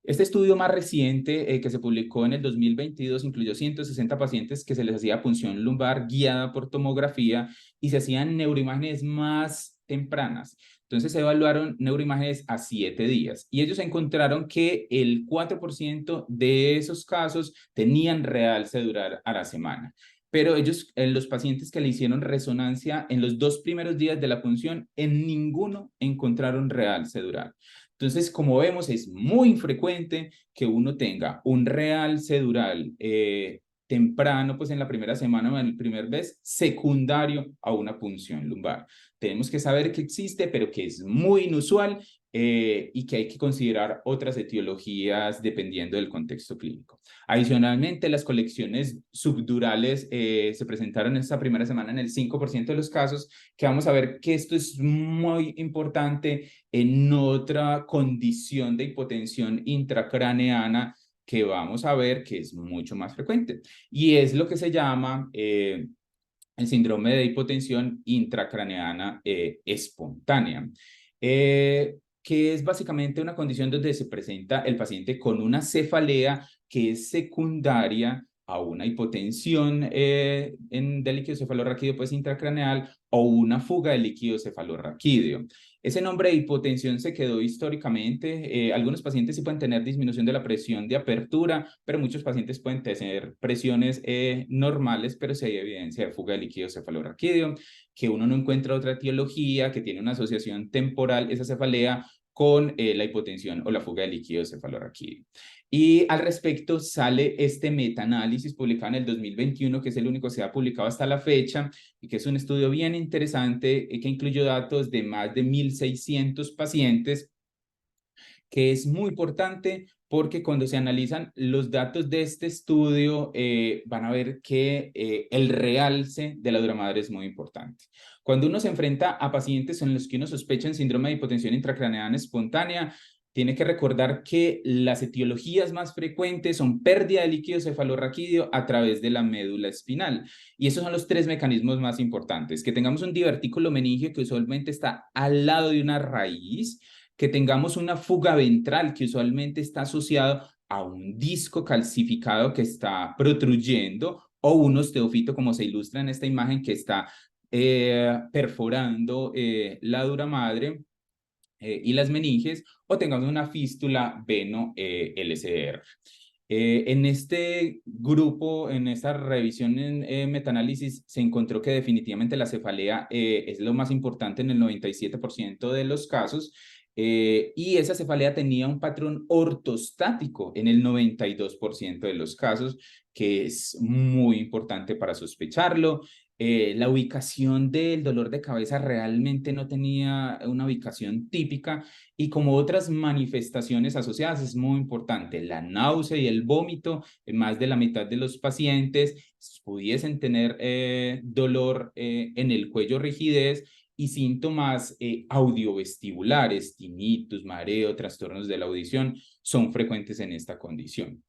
Este estudio más reciente que se publicó en el 2022 incluyó 160 pacientes que se les hacía punción lumbar guiada por tomografía y se hacían neuroimágenes más tempranas. Entonces se evaluaron neuroimágenes a 7 días y ellos encontraron que el 4% de esos casos tenían realce dural a la semana. Pero ellos, los pacientes que le hicieron resonancia en los 2 primeros días de la punción, en ninguno encontraron realce dural. Entonces, como vemos, es muy infrecuente que uno tenga un realce dural temprano, pues en la primera semana o en el primer mes, secundario a una punción lumbar. Tenemos que saber que existe, pero que es muy inusual y que hay que considerar otras etiologías dependiendo del contexto clínico. Adicionalmente, las colecciones subdurales se presentaron esta primera semana en el 5% de los casos, que vamos a ver que esto es muy importante en otra condición de hipotensión intracraneana que vamos a ver que es mucho más frecuente. Y es lo que se llama el síndrome de hipotensión intracraneana espontánea, que es básicamente una condición donde se presenta el paciente con una cefalea que es secundaria a una hipotensión de líquido cefalorraquídeo pues intracraneal o una fuga de líquido cefalorraquídeo. Ese nombre de hipotensión se quedó históricamente. Algunos pacientes sí pueden tener disminución de la presión de apertura, pero muchos pacientes pueden tener presiones normales, pero si hay evidencia de fuga de líquido cefalorraquídeo, que uno no encuentra otra etiología, que tiene una asociación temporal, esa cefalea, con la hipotensión o la fuga de líquido cefalorraquídeo. Y al respecto sale este metaanálisis publicado en el 2021, que es el único que se ha publicado hasta la fecha, y que es un estudio bien interesante que incluyó datos de más de 1.600 pacientes, que es muy importante porque cuando se analizan los datos de este estudio van a ver que el realce de la dura madre es muy importante. Cuando uno se enfrenta a pacientes en los que uno sospecha en síndrome de hipotensión intracraneana espontánea, tiene que recordar que las etiologías más frecuentes son pérdida de líquido cefalorraquídeo a través de la médula espinal. Y esos son los 3 mecanismos más importantes. Que tengamos un divertículo meningio que usualmente está al lado de una raíz, que tengamos una fuga ventral que usualmente está asociado a un disco calcificado que está protruyendo o un osteofito como se ilustra en esta imagen que está perforando la dura madre y las meninges, o tengamos una fístula veno-LCR. En este grupo, en esta revisión en metaanálisis, se encontró que definitivamente la cefalea es lo más importante en el 97% de los casos, y esa cefalea tenía un patrón ortostático en el 92% de los casos, que es muy importante para sospecharlo. La ubicación del dolor de cabeza realmente no tenía una ubicación típica y como otras manifestaciones asociadas es muy importante. La náusea y el vómito, en más de la mitad de los pacientes pudiesen tener dolor en el cuello, rigidez y síntomas audiovestibulares, tinnitus, mareo, trastornos de la audición, son frecuentes en esta condición.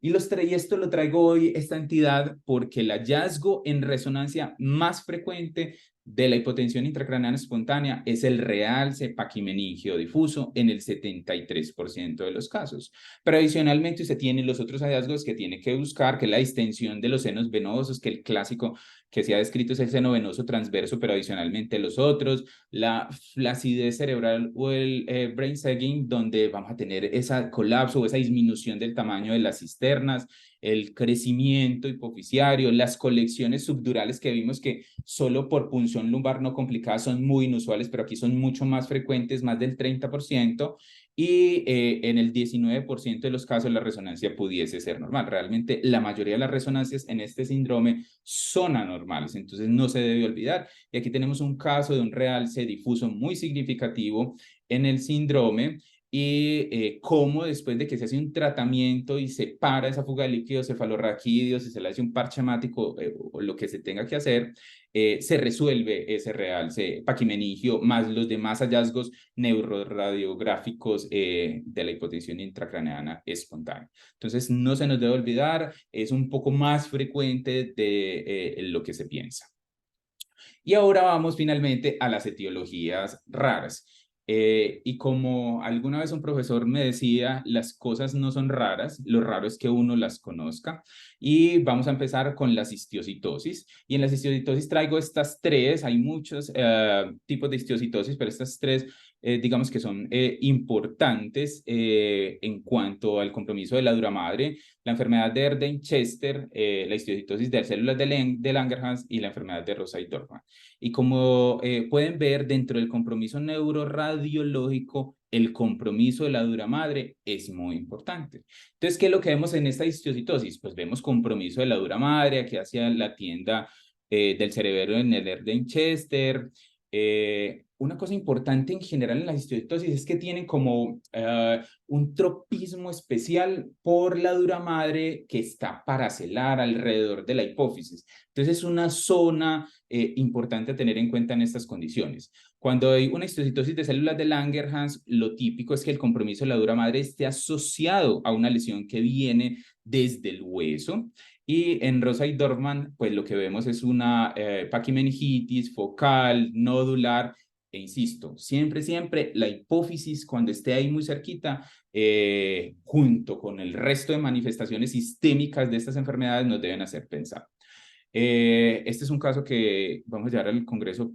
Y esto lo traigo hoy, esta entidad, porque el hallazgo en resonancia más frecuente de la hipotensión intracraneana espontánea es el realce paquimeningio difuso en el 73% de los casos. Pero adicionalmente usted tiene los otros hallazgos que tiene que buscar, que es la distensión de los senos venosos, que el clásico que se ha descrito es el seno venoso transverso, pero adicionalmente los otros, la flacidez cerebral o el brain sagging, donde vamos a tener ese colapso o esa disminución del tamaño de las cisternas, el crecimiento hipofisiario, las colecciones subdurales que vimos que solo por punción lumbar no complicada son muy inusuales, pero aquí son mucho más frecuentes, más del 30%, y en el 19% de los casos la resonancia pudiese ser normal. Realmente la mayoría de las resonancias en este síndrome son anormales, entonces no se debe olvidar. Y aquí tenemos un caso de un realce difuso muy significativo en el síndrome y cómo después de que se hace un tratamiento y se para esa fuga de líquidos cefalorraquídeos y se le hace un parche hemático o lo que se tenga que hacer, se resuelve ese realce paquimenigio más los demás hallazgos neuroradiográficos de la hipotensión intracraneana espontánea. Entonces, no se nos debe olvidar, es un poco más frecuente de lo que se piensa. Y ahora vamos finalmente a las etiologías raras. Y como alguna vez un profesor me decía, las cosas no son raras, lo raro es que uno las conozca. Y vamos a empezar con la histiocitosis. Y en la histiocitosis traigo estas tres, hay muchos tipos de histiocitosis, pero estas tres digamos que son importantes en cuanto al compromiso de la dura madre, la enfermedad de Erdheim-Chester, la histiocitosis de células de Langerhans y la enfermedad de Rosai-Dorfman. Y como pueden ver, dentro del compromiso neuroradiológico, el compromiso de la dura madre es muy importante. Entonces, ¿qué es lo que vemos en esta histiocitosis? Pues vemos compromiso de la dura madre, aquí hacia la tienda del cerebro en el Erdheim-Chester. Una cosa importante en general en la histiocitosis es que tienen como un tropismo especial por la dura madre que está paracelar alrededor de la hipófisis. Entonces es una zona importante a tener en cuenta en estas condiciones. Cuando hay una histocitosis de células de Langerhans, lo típico es que el compromiso de la dura madre esté asociado a una lesión que viene desde el hueso. Y en Rosai-Dorfman, pues lo que vemos es una paquimeningitis focal, nodular, e insisto, siempre la hipófisis cuando esté ahí muy cerquita, junto con el resto de manifestaciones sistémicas de estas enfermedades nos deben hacer pensar. Este es un caso que vamos a llevar al Congreso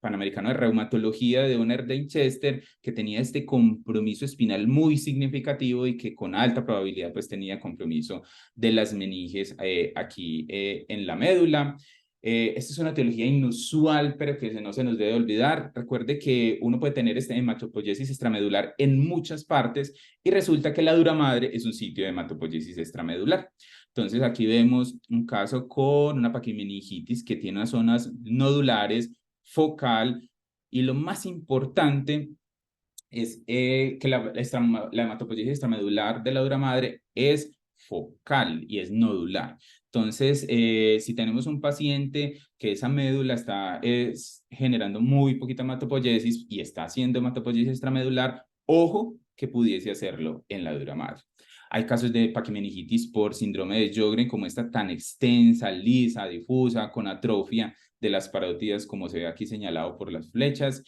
Panamericano de Reumatología de un Erdheim-Chester que tenía este compromiso espinal muy significativo y que con alta probabilidad pues tenía compromiso de las meninges aquí en la médula. Esta es una etiología inusual, pero que no se nos debe olvidar. Recuerde que uno puede tener este hematopoiesis extramedular en muchas partes y resulta que la dura madre es un sitio de hematopoiesis extramedular. Entonces aquí vemos un caso con una paquimeningitis que tiene unas zonas nodulares, focal, y lo más importante es que la hematopoiesis extramedular de la dura madre es focal y es nodular. Entonces, si tenemos un paciente que esa médula está generando muy poquita hematopoiesis y está haciendo hematopoiesis extramedular, ojo que pudiese hacerlo en la dura madre. Hay casos de paquimeningitis por síndrome de Sjögren, como esta tan extensa, lisa, difusa, con atrofia de las parótidas, como se ve aquí señalado por las flechas.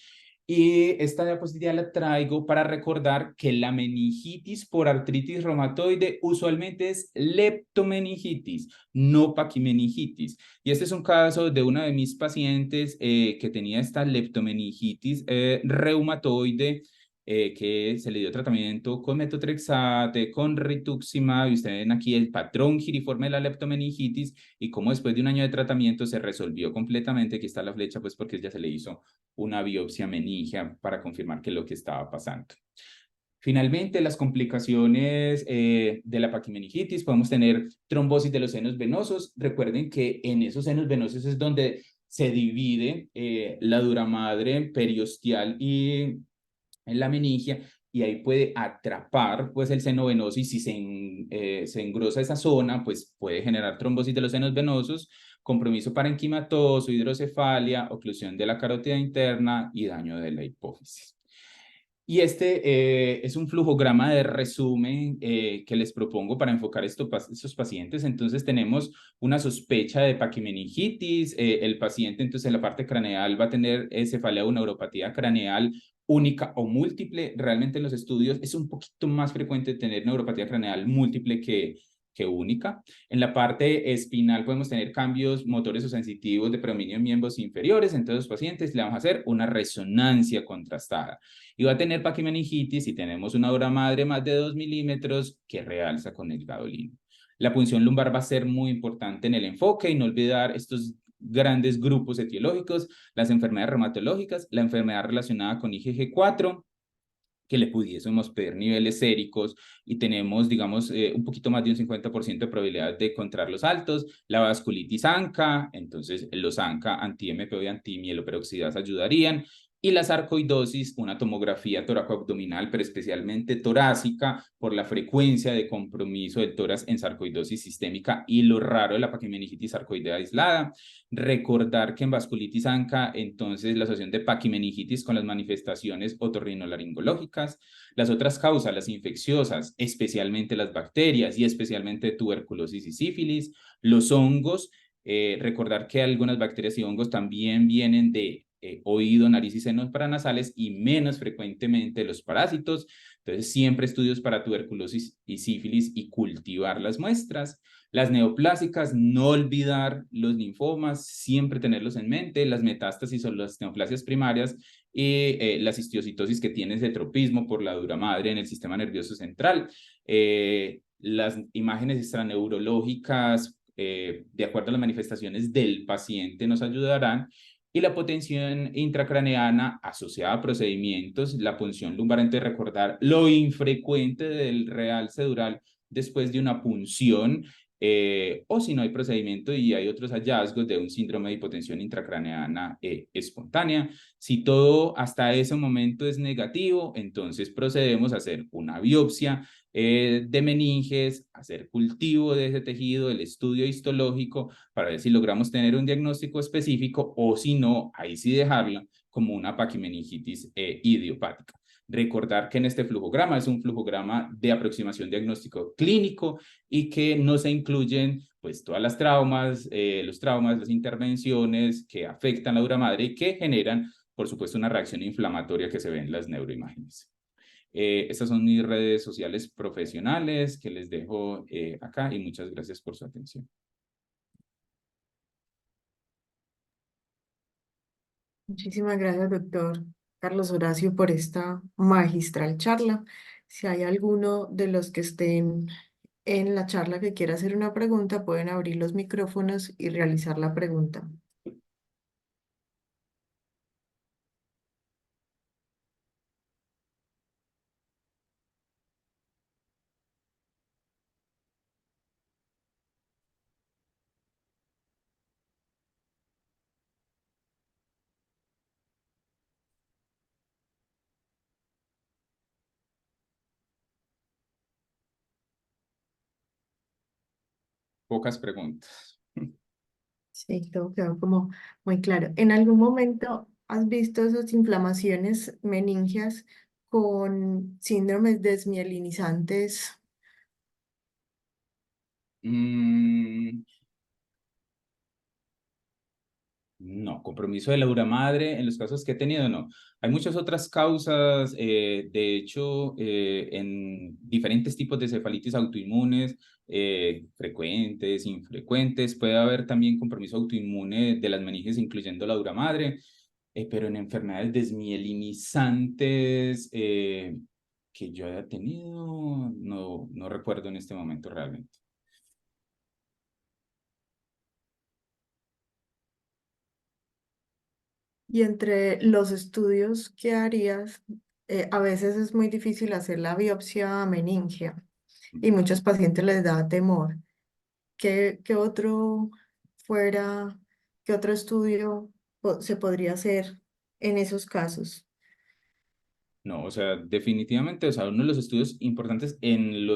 Y esta diapositiva la traigo para recordar que la meningitis por artritis reumatoide usualmente es leptomeningitis, no paquimeningitis. Y este es un caso de una de mis pacientes que tenía esta leptomeningitis reumatoide, que se le dio tratamiento con metotrexate, con rituximab, y ustedes ven aquí el patrón giriforme de la leptomeningitis y cómo después de un año de tratamiento se resolvió completamente. Aquí está la flecha, pues porque ya se le hizo una biopsia meningia para confirmar qué es lo que estaba pasando. Finalmente, las complicaciones de la paquimeningitis, podemos tener trombosis de los senos venosos. Recuerden que en esos senos venosos es donde se divide la dura madre periosteal y en la meningia, y ahí puede atrapar pues el seno venoso, y si se engrosa esa zona, pues puede generar trombosis de los senos venosos, compromiso parenquimatoso, hidrocefalia, oclusión de la carótida interna y daño de la hipófisis. Y este es un flujograma de resumen que les propongo para enfocar estos pacientes. Entonces tenemos una sospecha de paquimeningitis. El paciente entonces en la parte craneal va a tener cefalea o neuropatía craneal única o múltiple. Realmente en los estudios es un poquito más frecuente tener neuropatía craneal múltiple que única. En la parte espinal podemos tener cambios motores o sensitivos de predominio en miembros inferiores. En todos los pacientes le vamos a hacer una resonancia contrastada. Y va a tener paquimeningitis si tenemos una dura madre más de 2 milímetros que realza con el gadolino. La punción lumbar va a ser muy importante en el enfoque y no olvidar estos grandes grupos etiológicos, las enfermedades reumatológicas, la enfermedad relacionada con IgG4, que le pudiésemos pedir niveles séricos y tenemos, digamos, un poquito más de un 50% de probabilidad de encontrarlos altos. La vasculitis ANCA, entonces los ANCA anti-MPO y anti-mieloperoxidasa ayudarían. Y la sarcoidosis, una tomografía toracoabdominal, pero especialmente torácica, por la frecuencia de compromiso del tórax en sarcoidosis sistémica y lo raro de la paquimeningitis sarcoidea aislada. Recordar que en vasculitis ANCA, entonces, la asociación de paquimeningitis con las manifestaciones otorrinolaringológicas. Las otras causas, las infecciosas, especialmente las bacterias y especialmente tuberculosis y sífilis. Los hongos, recordar que algunas bacterias y hongos también vienen de oído, nariz y senos paranasales y menos frecuentemente los parásitos. Entonces, siempre estudios para tuberculosis y sífilis y cultivar las muestras. Las neoplásicas, no olvidar los linfomas, siempre tenerlos en mente, las metástasis o las neoplasias primarias y las histiocitosis que tiene ese tropismo por la dura madre en el sistema nervioso central. Las imágenes extraneurológicas, de acuerdo a las manifestaciones del paciente, nos ayudarán. Y la potenciación intracraneana asociada a procedimientos, la punción lumbar, entonces recordar lo infrecuente del realce dural después de una punción, o si no hay procedimiento y hay otros hallazgos de un síndrome de hipotensión intracraneana espontánea. Si todo hasta ese momento es negativo, entonces procedemos a hacer una biopsia de meninges, hacer cultivo de ese tejido, el estudio histológico para ver si logramos tener un diagnóstico específico o si no, ahí sí dejarla como una paquimeningitis idiopática. Recordar que en este flujograma es un flujograma de aproximación diagnóstico clínico y que no se incluyen pues todas las traumas, los traumas, las intervenciones que afectan la dura madre y que generan, por supuesto, una reacción inflamatoria que se ve en las neuroimágenes. Estas son mis redes sociales profesionales que les dejo acá y muchas gracias por su atención. Muchísimas gracias, doctor Carlos Horacio, por esta magistral charla. Si hay alguno de los que estén en la charla que quiera hacer una pregunta, pueden abrir los micrófonos y realizar la pregunta. Pocas preguntas. Sí, todo quedó como muy claro. ¿En algún momento has visto esas inflamaciones meningias con síndromes desmielinizantes? Mm, no, compromiso de la dura madre, en los casos que he tenido, no. Hay muchas otras causas, de hecho, en diferentes tipos de cefalitis autoinmunes, frecuentes, infrecuentes, puede haber también compromiso autoinmune de las meninges, incluyendo la dura madre, pero en enfermedades desmielinizantes que yo haya tenido, no, no recuerdo en este momento realmente. Y entre los estudios que harías, a veces es muy difícil hacer la biopsia meningia y muchos pacientes les da temor. ¿Qué otro fuera, qué otro estudio se podría hacer en esos casos? No, o sea, definitivamente, o sea, uno de los estudios importantes en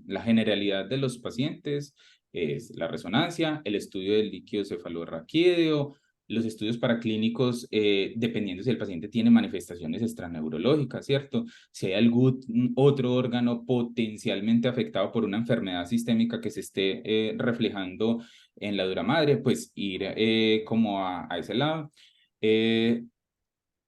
la generalidad de los pacientes es la resonancia, el estudio del líquido cefalorraquídeo, los estudios paraclínicos, dependiendo si el paciente tiene manifestaciones extraneurológicas, ¿cierto? Si hay algún otro órgano potencialmente afectado por una enfermedad sistémica que se esté reflejando en la dura madre, pues ir como a ese lado. Eh,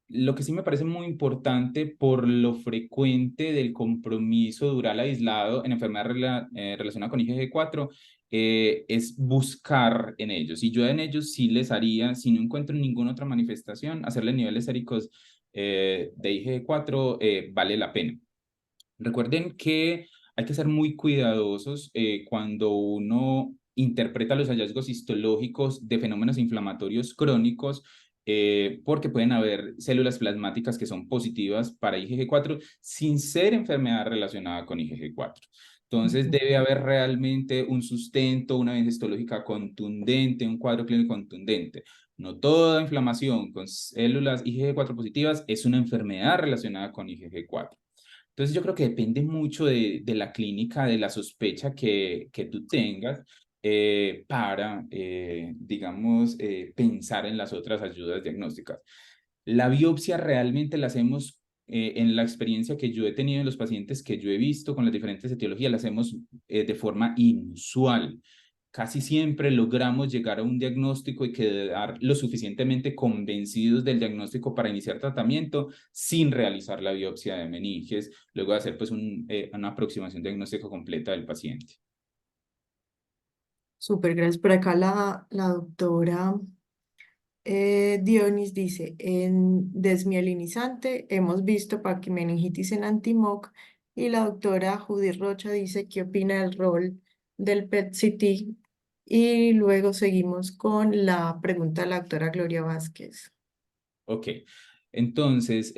lo que sí me parece muy importante por lo frecuente del compromiso dural aislado en enfermedad relacionada con IgG4 es buscar en ellos. Y yo en ellos sí les haría, si no encuentro ninguna otra manifestación, hacerle niveles séricos de IgG4 vale la pena. Recuerden que hay que ser muy cuidadosos cuando uno interpreta los hallazgos histológicos de fenómenos inflamatorios crónicos porque pueden haber células plasmáticas que son positivas para IgG4 sin ser enfermedad relacionada con IgG4. Entonces Ujú. debe haber realmente un sustento, una evidencia histológica contundente, un cuadro clínico contundente. No toda inflamación con células IgG4 positivas es una enfermedad relacionada con IgG4. Entonces yo creo que depende mucho de la clínica, de la sospecha que tú tengas para, digamos, pensar en las otras ayudas diagnósticas. La biopsia realmente la hacemos, en la experiencia que yo he tenido en los pacientes que yo he visto con las diferentes etiologías, la hacemos de forma inusual. Casi siempre logramos llegar a un diagnóstico y quedar lo suficientemente convencidos del diagnóstico para iniciar tratamiento sin realizar la biopsia de meninges, luego de hacer pues una aproximación diagnóstica completa del paciente. Súper, gracias. Por acá la doctora Dionis dice, en desmielinizante hemos visto paquimeningitis en Antimoc y la doctora Judy Rocha dice, ¿qué opina del rol del PET-CT? Y luego seguimos con la pregunta de la doctora Gloria Vázquez. Ok, entonces,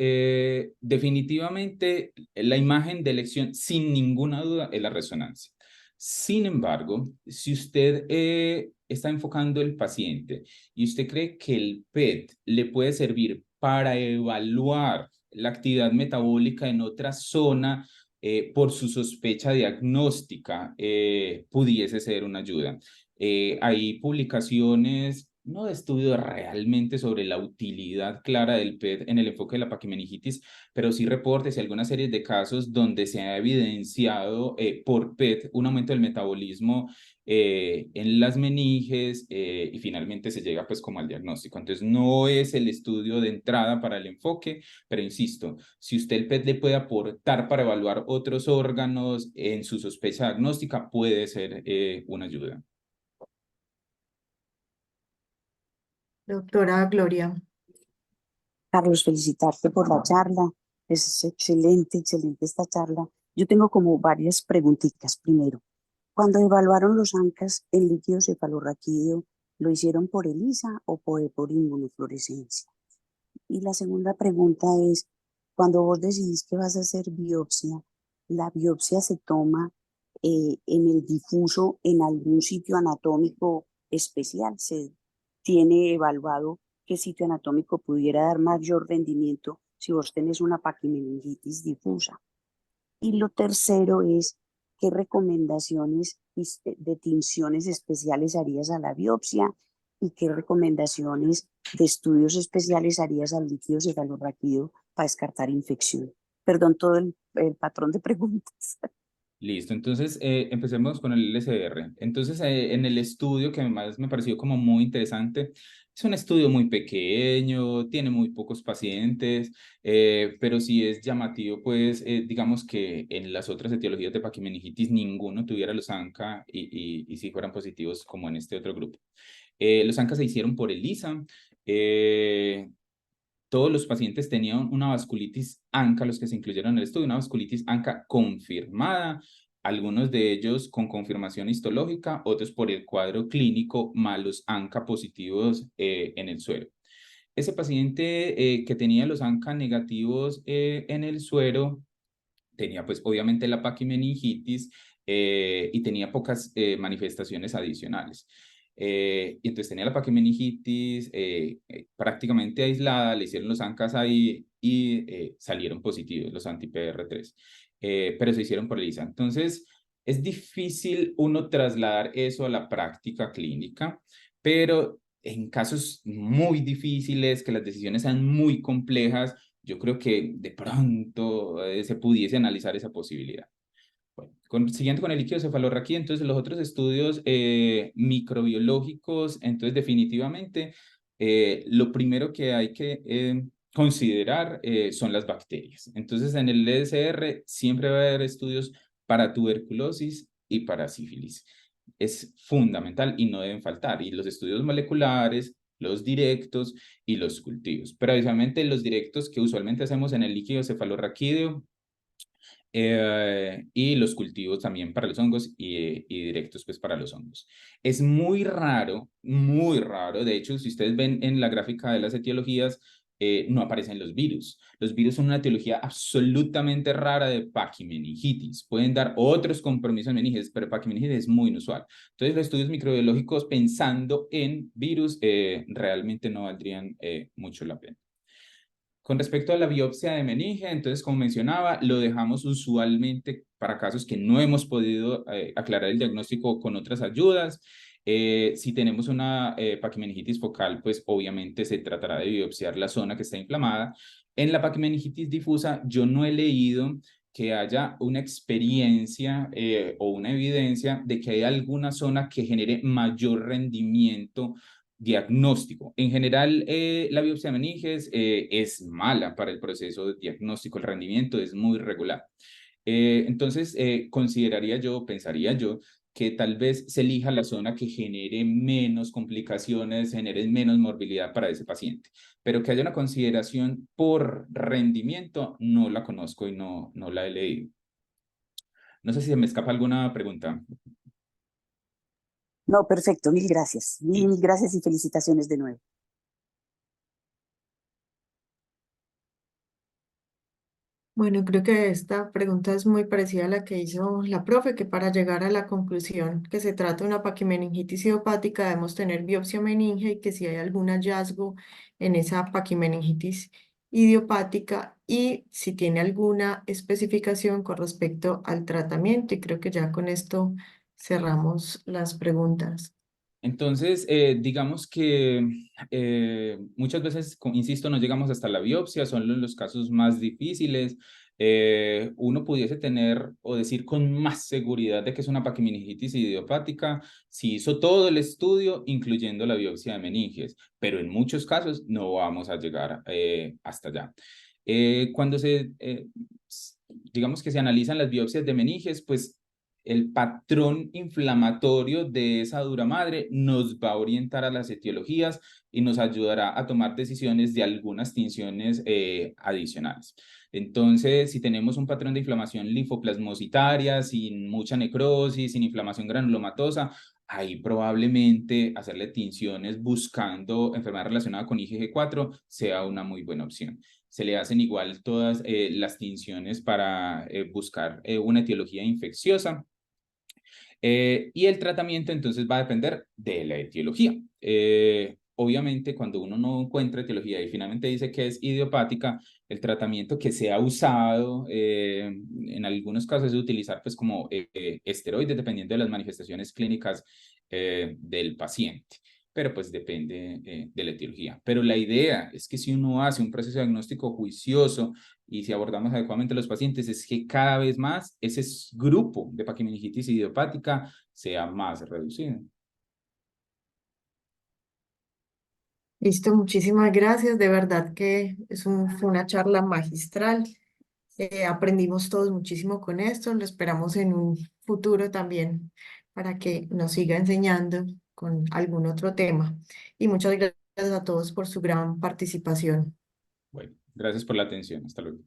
definitivamente la imagen de elección, sin ninguna duda, es la resonancia. Sin embargo, si usted está enfocando el paciente y usted cree que el PET le puede servir para evaluar la actividad metabólica en otra zona por su sospecha diagnóstica, pudiese ser una ayuda. Hay publicaciones, no de estudios realmente sobre la utilidad clara del PET en el enfoque de la paquimeningitis, pero sí reportes y algunas series de casos donde se ha evidenciado por PET un aumento del metabolismo en las meninges y finalmente se llega pues como al diagnóstico. Entonces no es el estudio de entrada para el enfoque, pero insisto, si usted el PET le puede aportar para evaluar otros órganos en su sospecha diagnóstica, puede ser una ayuda. Doctora Gloria. Carlos, felicitarte por la charla. Es excelente, excelente esta charla. Yo tengo como varias preguntitas. Primero, cuando evaluaron los ANCAS en líquido cefalorraquídeo, ¿lo hicieron por ELISA o por inmunofluorescencia? Y la segunda pregunta es, cuando vos decidís que vas a hacer biopsia, ¿la biopsia se toma en el difuso en algún sitio anatómico especial? ¿Se tiene evaluado qué sitio anatómico pudiera dar mayor rendimiento si vos tenés una paquimeningitis difusa? Y lo tercero es, ¿qué recomendaciones de tinciones especiales harías a la biopsia y qué recomendaciones de estudios especiales harías al líquido cefalorraquídeo para descartar infección? Perdón, todo el patrón de preguntas. Listo, entonces empecemos con el LSR. Entonces, en el estudio que además me pareció como muy interesante, es un estudio muy pequeño, tiene muy pocos pacientes, pero sí es llamativo, pues digamos que en las otras etiologías de paquimeningitis ninguno tuviera los ANCA y si fueran positivos como en este otro grupo. Los ANCA se hicieron por ELISA. Todos los pacientes tenían una vasculitis ANCA, los que se incluyeron en el estudio, una vasculitis ANCA confirmada, algunos de ellos con confirmación histológica, otros por el cuadro clínico, malos ANCA positivos en el suero. Ese paciente que tenía los ANCA negativos en el suero tenía pues obviamente la paquimeningitis y tenía pocas manifestaciones adicionales. Y entonces tenía la paquimeningitis prácticamente aislada, le hicieron los ANCAS ahí y salieron positivos los anti-PR3, pero se hicieron por ELISA. Entonces es difícil uno trasladar eso a la práctica clínica, pero en casos muy difíciles, que las decisiones sean muy complejas, yo creo que de pronto se pudiese analizar esa posibilidad. Bueno, siguiendo con el líquido cefalorraquídeo, entonces los otros estudios microbiológicos, entonces definitivamente lo primero que hay que considerar son las bacterias. Entonces en el ESR siempre va a haber estudios para tuberculosis y para sífilis. Es fundamental y no deben faltar. Y los estudios moleculares, los directos y los cultivos. Pero adicionalmente los directos que usualmente hacemos en el líquido cefalorraquídeo y los cultivos también para los hongos y directos pues para los hongos. Es muy raro, de hecho, si ustedes ven en la gráfica de las etiologías, no aparecen los virus. Los virus son una etiología absolutamente rara de paquimeningitis. Pueden dar otros compromisos en meningitis, pero paquimeningitis es muy inusual. Entonces, los estudios microbiológicos pensando en virus realmente no valdrían mucho la pena. Con respecto a la biopsia de meninge, entonces, como mencionaba, lo dejamos usualmente para casos que no hemos podido aclarar el diagnóstico con otras ayudas. Si tenemos una paquimeningitis focal, pues obviamente se tratará de biopsiar la zona que está inflamada. En la paquimeningitis difusa, yo no he leído que haya una experiencia o una evidencia de que hay alguna zona que genere mayor rendimiento diagnóstico. En general, la biopsia de meninges es mala para el proceso de diagnóstico, el rendimiento es muy regular. Entonces, pensaría yo, que tal vez se elija la zona que genere menos complicaciones, genere menos morbilidad para ese paciente. Pero que haya una consideración por rendimiento, no la conozco y no la he leído. No sé si se me escapa alguna pregunta. No, perfecto, mil gracias. Sí. Mil gracias y felicitaciones de nuevo. Bueno, creo que esta pregunta es muy parecida a la que hizo la profe, que para llegar a la conclusión que se trata de una paquimeningitis idiopática debemos tener biopsia meninge y que si hay algún hallazgo en esa paquimeningitis idiopática y si tiene alguna especificación con respecto al tratamiento. Y creo que ya con esto cerramos las preguntas. Entonces, digamos que muchas veces, insisto, no llegamos hasta la biopsia, son los casos más difíciles. Uno pudiese tener o decir con más seguridad de que es una paquimeningitis idiopática si hizo todo el estudio, incluyendo la biopsia de meninges, pero en muchos casos no vamos a llegar hasta allá. Cuando digamos que se analizan las biopsias de meninges, pues el patrón inflamatorio de esa dura madre nos va a orientar a las etiologías y nos ayudará a tomar decisiones de algunas tinciones adicionales. Entonces, si tenemos un patrón de inflamación linfoplasmocitaria, sin mucha necrosis, sin inflamación granulomatosa, ahí probablemente hacerle tinciones buscando enfermedad relacionada con IgG4 sea una muy buena opción. Se le hacen igual todas las tinciones para buscar una etiología infecciosa. Y el tratamiento entonces va a depender de la etiología. Obviamente, cuando uno no encuentra etiología y finalmente dice que es idiopática, el tratamiento que se ha usado en algunos casos es utilizar pues como esteroides dependiendo de las manifestaciones clínicas del paciente. Pero pues depende de la etiología. Pero la idea es que si uno hace un proceso diagnóstico juicioso y si abordamos adecuadamente a los pacientes, es que cada vez más ese grupo de paquimeningitis idiopática sea más reducido. Listo, muchísimas gracias. De verdad que fue una charla magistral. Aprendimos todos muchísimo con esto. Lo esperamos en un futuro también para que nos siga enseñando con algún otro tema. Y muchas gracias a todos por su gran participación. Bueno, gracias por la atención. Hasta luego.